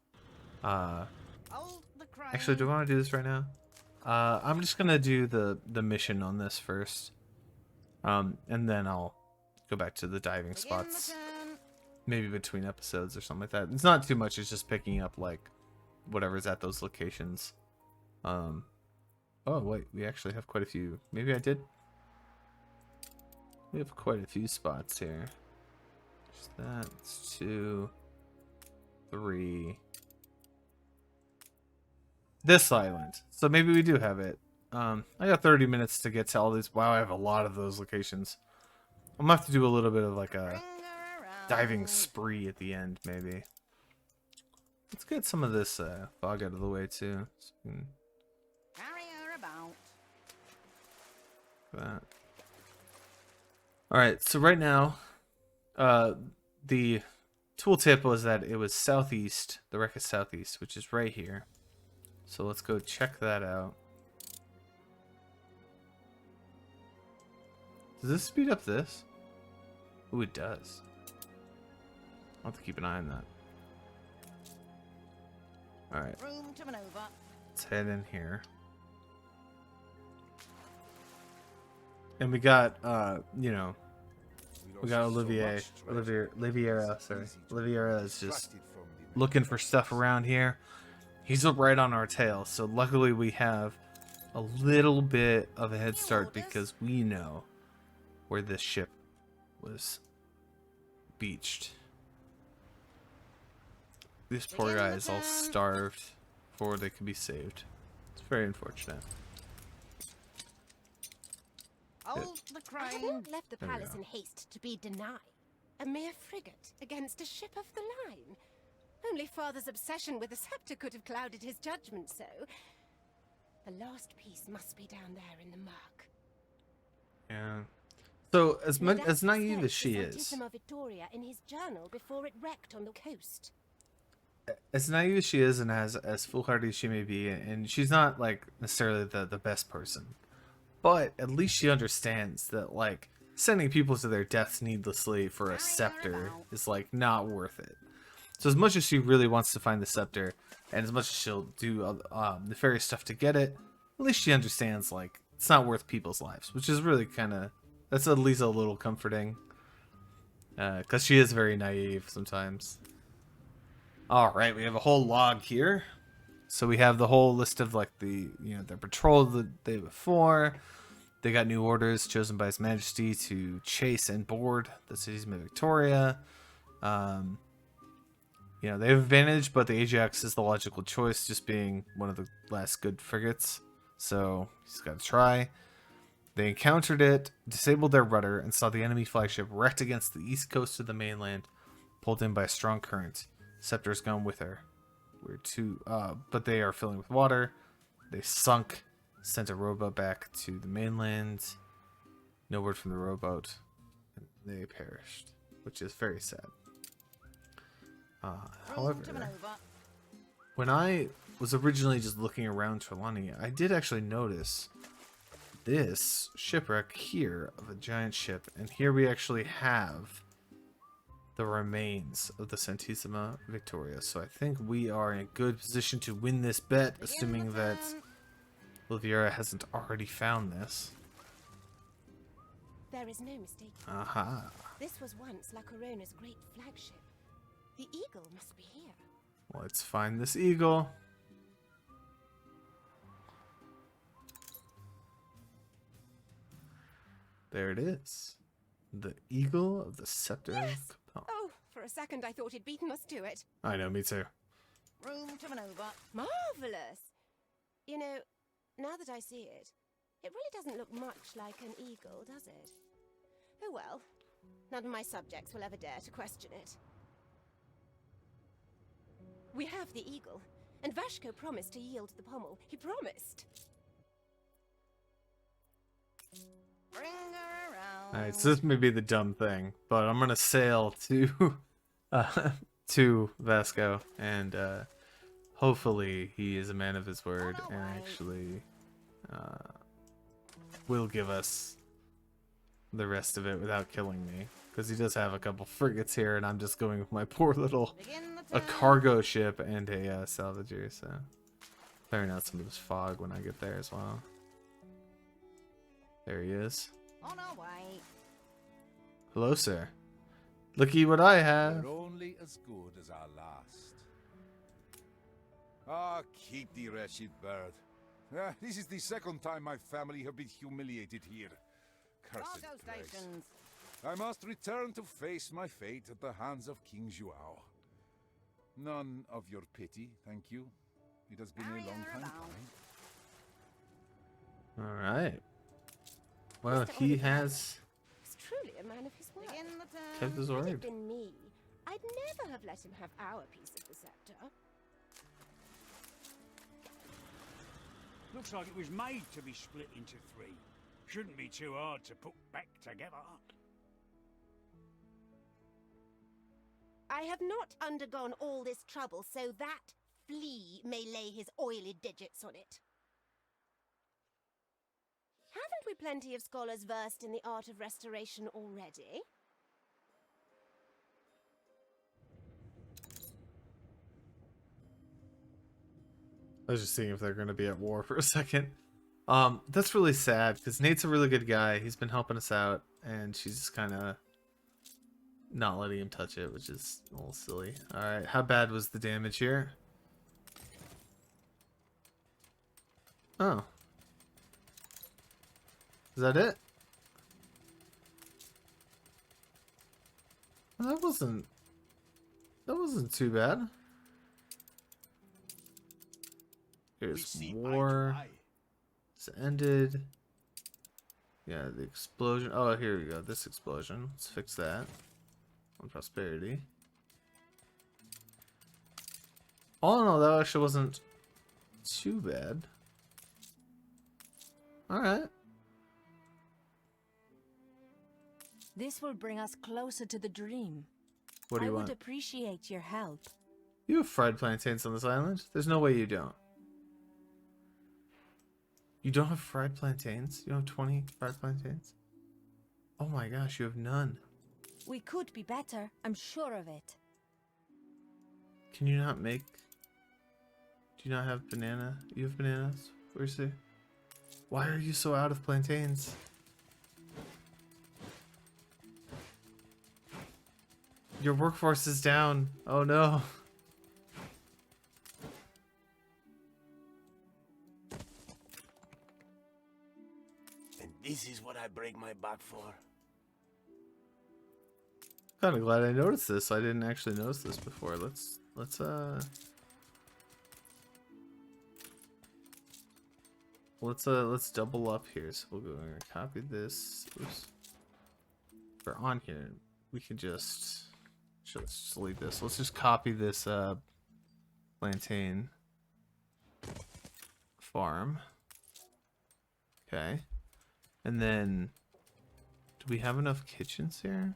Actually, do I want to do this right now? I'm just gonna do the mission on this first, and then I'll go back to the diving spots. Maybe between episodes or something like that. It's not too much. It's just picking up whatever's at those locations. Oh wait, we actually have quite a few. Maybe I did. We have quite a few spots here. That's 2, 3. This island. So maybe we do have it. I got 30 minutes to get to all these. Wow, I have a lot of those locations. I'm gonna have to do a little bit of a diving spree at the end, maybe. Let's get some of this fog out of the way too. So we can... That. Alright, so right now The tooltip was that it was southeast. The wreck is southeast, which is right here. So let's go check that out. Does this speed up this? Ooh, it does. I'll have to keep an eye on that. Alright, Room to maneuver. let's head in here. And we got, you know, we got Oliviera, sorry. Oliviera is just looking for stuff around here. He's right on our tail, so luckily we have a little bit of a head start because we know where this ship was beached. This poor guy is all starved before they could be saved. It's very unfortunate. Hold the I crane. hadn't left the There we palace go. in haste to be denied. A mere frigate against a ship of the line. Only father's obsession with the scepter could have clouded his judgment so. The last piece must be down there in the murk. Yeah. So as Nadastus naive said as she the is, Santissima Victoria in his journal before it wrecked on the coast. as naive as she is, and as foolhardy as she may be, and she's not like necessarily the best person, but at least she understands that like sending people to their deaths needlessly for a scepter is like not worth it. So as much as she really wants to find the scepter, and as much as she'll do nefarious stuff to get it, at least she understands like it's not worth people's lives, which is really kind of, that's at least a little comforting, because she is very naive sometimes. All right, we have a whole log here. So we have the whole list of like the, you know, their patrol the day before. They got new orders chosen by His Majesty to chase and board the cities of Victoria. You know, they have advantage, but the Ajax is the logical choice, just being one of the last good frigates. So he's got to try. They encountered it, disabled their rudder, and saw the enemy flagship wrecked against the east coast of the mainland, pulled in by a strong current. Scepter's gone with her. But they are filling with water. They sunk, sent a rowboat back to the mainland. No word from the rowboat. And they perished, which is very sad. However, when I was originally just looking around Trelawney, I did actually notice this shipwreck here of a giant ship, and here we actually have the remains of the Santissima Victoria. So I think we are in a good position to win this bet, assuming that Oliviera hasn't already found this. There is no mistake. Aha. This was once La Corona's great flagship. The Eagle must be here. Let's find this eagle. There it is. The Eagle of the Scepter of Capel. Oh, for a second I thought he'd beaten us to it. I know, me too. Room to maneuver. Marvelous! You know, now that I see it, it really doesn't look much like an eagle, does it? Oh well, none of my subjects will ever dare to question it. We have the eagle, and Vashko promised to yield the pommel. He promised! Bring her around. Alright, so this may be the dumb thing, but I'm gonna sail to to Vasco, and hopefully he is a man of his word and actually will give us the rest of it without killing me, because he does have a couple frigates here, and I'm just going with my poor little a cargo ship and a salvager, so clearing out some of this fog when I get there as well. There he is. On our way. Hello, sir. Looky what I have. We're only as good as our last. Ah, keep the wretched bird. This is the second time my family have been humiliated here. Cursed Cargo place. stations. I must return to face my fate at the hands of King Joao. None of your pity, thank you. It has been a long time coming. Alright. Well, Mr. he Oliver has He's truly a man of his word. Begin the turn. kept his Had it word. been me, I'd never have let him have our piece of the scepter. Looks like it was made to be split into three. Shouldn't be too hard to put back together. I have not undergone all this trouble so that flea may lay his oily digits on it. Haven't we plenty of scholars versed in the art of restoration already? I was just seeing if they're going to be at war for a second. That's really sad because Nate's a really good guy. He's been helping us out, and she's just kind of not letting him touch it, which is a little silly. All right, how bad was the damage here? Oh, is that it? Well, that wasn't too bad. Here's war. It's ended. Yeah, the explosion. Oh, here we go. This explosion. Let's fix that. On prosperity. All in all, that actually wasn't too bad. Alright. This will bring us closer to the dream. What do you I want? would appreciate your help. You have fried plantains on this island? There's no way you don't. You don't have fried plantains? You don't have 20 fried plantains? Oh my gosh, you have none. We could be better, I'm sure of it. Can you not make... Do you not have banana? You have bananas? Where's the... Why are you so out of plantains? Your workforce is down. Oh no. And this is what I break my back for. Kind of glad I noticed this. I didn't actually notice this before. Let's double up here. So we'll go and copy this. Oops. We're on here. We can just delete this. Let's just copy this plantain farm. Okay. And then do we have enough kitchens here?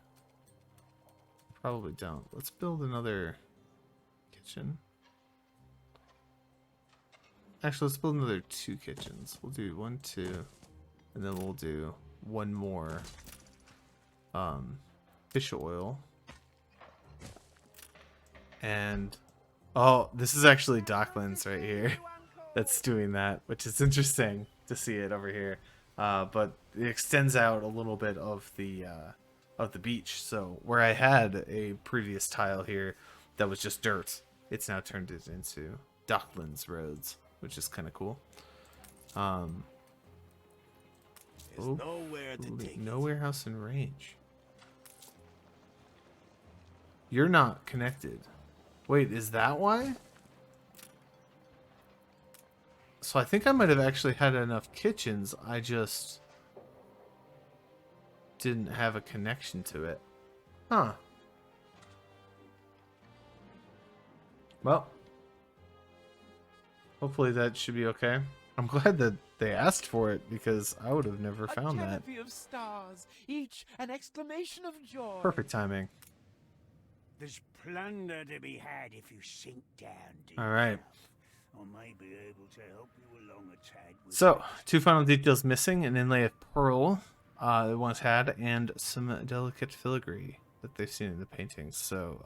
Probably don't. Let's build another kitchen. Actually, let's build another 2 kitchens. We'll do 1, 2, and then we'll do 1 more fish oil. And oh, this is actually Docklands right here that's doing that, which is interesting to see it over here. But it extends out a little bit of the beach. So where I had a previous tile here that was just dirt, it's now turned it into Docklands roads, which is kind of cool. Nowhere to take No warehouse in range. You're not connected. Wait, is that why? So I think I might have actually had enough kitchens. I just didn't have a connection to it. Huh. Well, hopefully that should be okay. I'm glad that they asked for it because I would have never found that. Of stars, each an exclamation of joy. Perfect timing. There's plunder to be had if you sink down deep. All right. I may be able to help you along a tad. So, 2 final details missing: an inlay of pearl they once had, and some delicate filigree that they've seen in the paintings. So,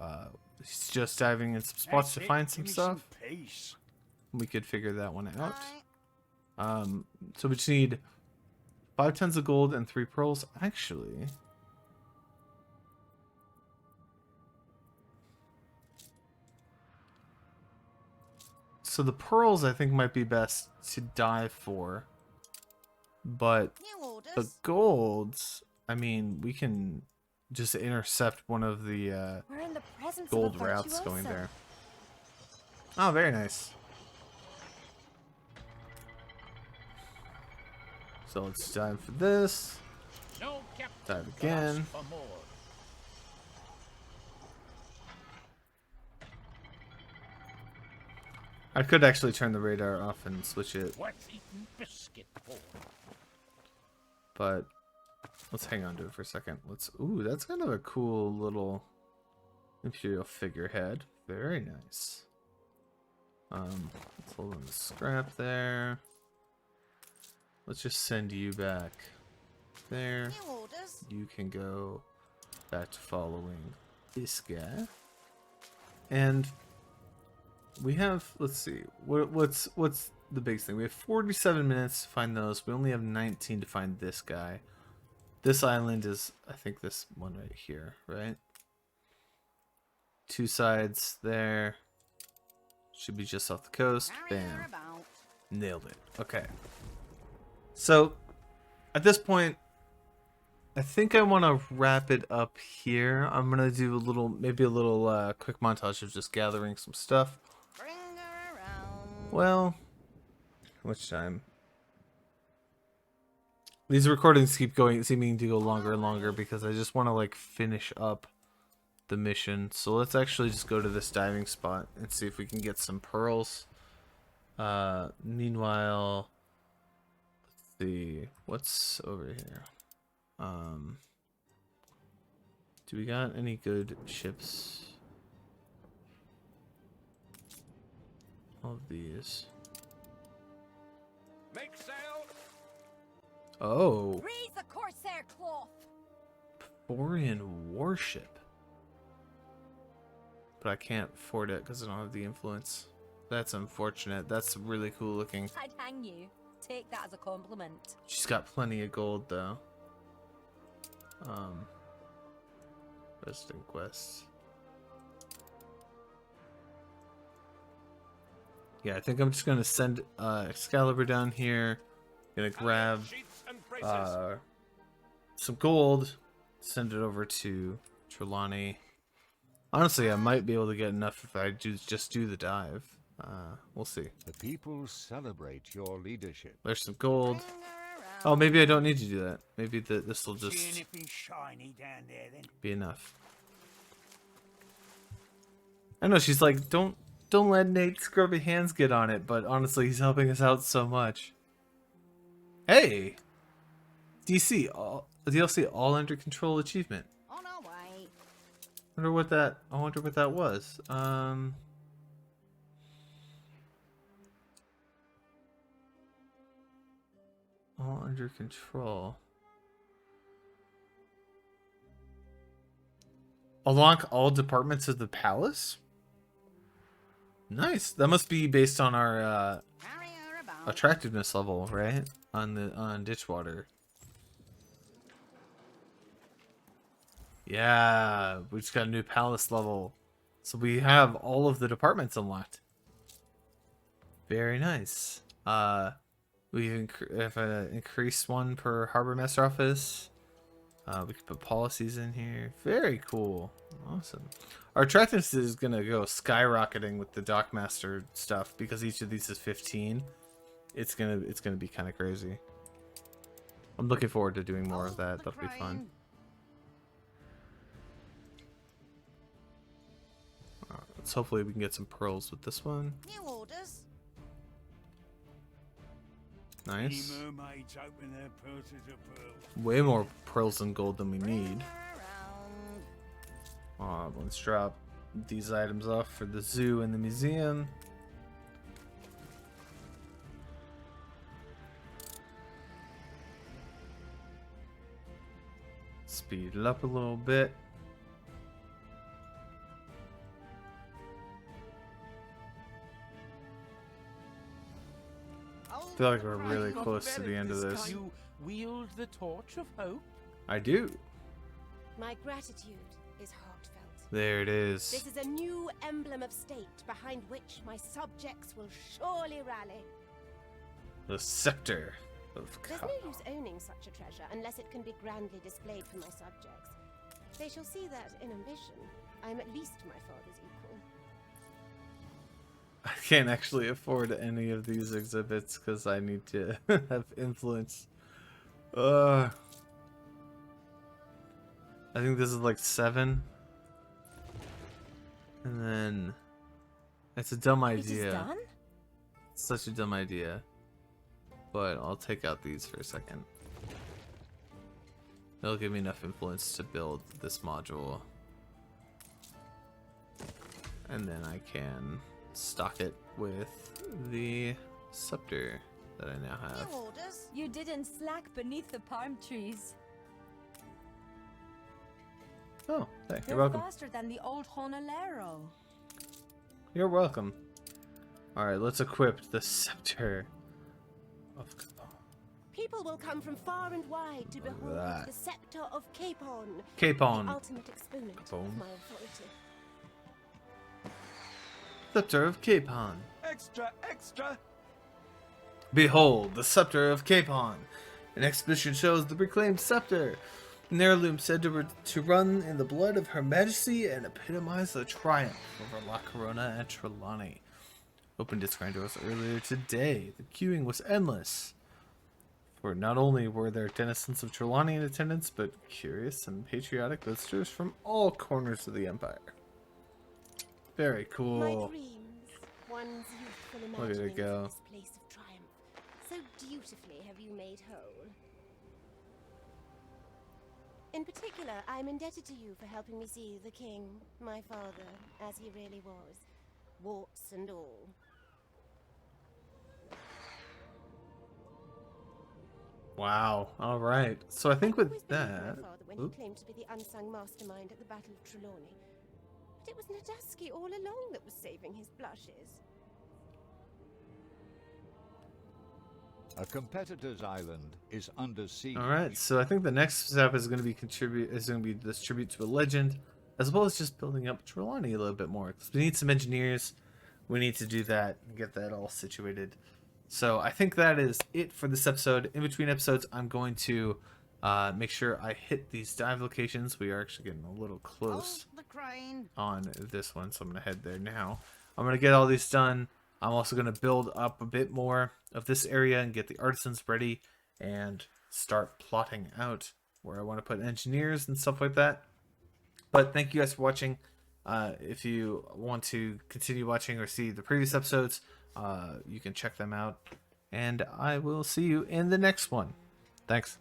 he's just diving in some spots to find some stuff. We could figure that one out. So we just need 5 tons of gold and 3 pearls. Actually, so the pearls I think might be best to dive for, but New orders. the golds, I mean, we can just intercept one of the We're in the presence gold of a routes virtuoso. going there. Oh, very nice. So let's dive for this. No captain Dive again. for more. I could actually turn the radar off and switch it, What's eating biscuit for? but let's hang on to it for a second. Let's. Ooh, that's kind of a cool little Imperial figurehead. Very nice. Let's hold on the scrap there. Let's just send you back there. New orders. You can go back to following this guy. And we have, let's see, what's the big thing? We have 47 minutes to find those. We only have 19 to find this guy. This island is, I think, this one right here, right? Two sides there. Should be just off the coast. Bam. About. Nailed it. Okay. So, at this point, I think I want to wrap it up here. I'm going to do a little, maybe a little quick montage of just gathering some stuff. Bring her around. Well, how much time? These recordings keep going, seeming to go longer and longer because I just want to like finish up the mission. So let's actually just go to this diving spot and see if we can get some pearls. Meanwhile, let's see what's over here. Do we got any good ships? All of these. Make sail! Oh, Raise the Corsair cloth! foreign warship. But I can't afford it because I don't have the influence. That's unfortunate. That's really cool looking. I'd hang you. Take that as a compliment. She's got plenty of gold though. Resting quests. Yeah, I think I'm just gonna send Excalibur down here. Gonna grab some gold, send it over to Trelawney. Honestly, I might be able to get enough if I just do the dive. We'll see. The people celebrate your leadership. There's some gold. Bring her around. Oh, maybe I don't need to do that. Maybe this will See just anything shiny down there then? be enough. I know she's like, don't let Nate's scrubby hands get on it, but honestly, he's helping us out so much. Hey, DLC all under control achievement. On our way. I wonder what that was. All under control. Unlock all departments of the palace? Nice. That must be based on our Carry her about. attractiveness level, right? On Ditchwater. Yeah, we just got a new palace level. So we have all of the departments unlocked. Very nice. We have increased one per harbor master office. We can put policies in here. Very cool. Awesome. Our attractiveness is gonna go skyrocketing with the dockmaster stuff because each of these is 15. It's gonna be kind of crazy. I'm looking forward to doing more of that. That'll be fun. Let's hopefully we can get some pearls with this one. New orders. Nice. Any mermaids open their purses of pearls? Way more pearls and gold than we need. Bring her around. Let's drop these items off for the zoo and the museum. Speed it up a little bit. I feel like we're really close to the end of this. You wield the torch of hope? I do. My gratitude is heartfelt. There it is. This is a new emblem of state behind which my subjects will surely rally. The scepter of There's Ka. no use owning such a treasure unless it can be grandly displayed for my subjects. They shall see that, in ambition, I am at least my father's equal. I can't actually afford any of these exhibits because I need to have influence. I think this is like 7. And then it's a dumb It is idea. done? It's such a dumb idea. But I'll take out these for a second. It'll give me enough influence to build this module. And then I can stock it with the scepter that I now have. New orders. You didn't slack beneath the palm trees. Oh, hey, you're You're welcome. faster than the old Honolero. You're welcome. Alright, let's equip the scepter of People will come from far and wide to behold that. the scepter of Capon, Capon. the ultimate exponent Capon. of my authority. Scepter of Capon. Extra, extra! Behold, the scepter of Capon. An exhibition shows the reclaimed scepter. An heirloom said to run in the blood of Her Majesty and epitomize the triumph over La Corona and Trelawney. Opened its grand doors earlier today. The queuing was endless. For not only were there denizens of Trelawney in attendance, but curious and patriotic visitors from all corners of the Empire. Very My cool. dreams, one's youthful Look at it imaginings go. of this place of triumph. So dutifully have you made whole. In particular, I'm indebted to you for helping me see the king, my father, as he really was. Warts and all. Wow. All right. So I think with Always believed that, my father when Oop. he claimed to be the unsung mastermind at the Battle of Trelawney. But it was Nadaski all along that was saving his blushes. A competitor's island is under siege. all right. So I think the next step is going to be this tribute to a legend, as well as just building up Trelawney a little bit more. Because we need some engineers. We need to do that and get that all situated. So I think that is it for this episode. In between episodes, I'm going to make sure I hit these dive locations. We are actually getting a little close Oh, the crane. on this one, so I'm going to head there now. I'm going to get all these done. I'm also going to build up a bit more of this area and get the artisans ready and start plotting out where I want to put engineers and stuff like that. But thank you guys for watching. If you want to continue watching or see the previous episodes, you can check them out. And I will see you in the next one. Thanks.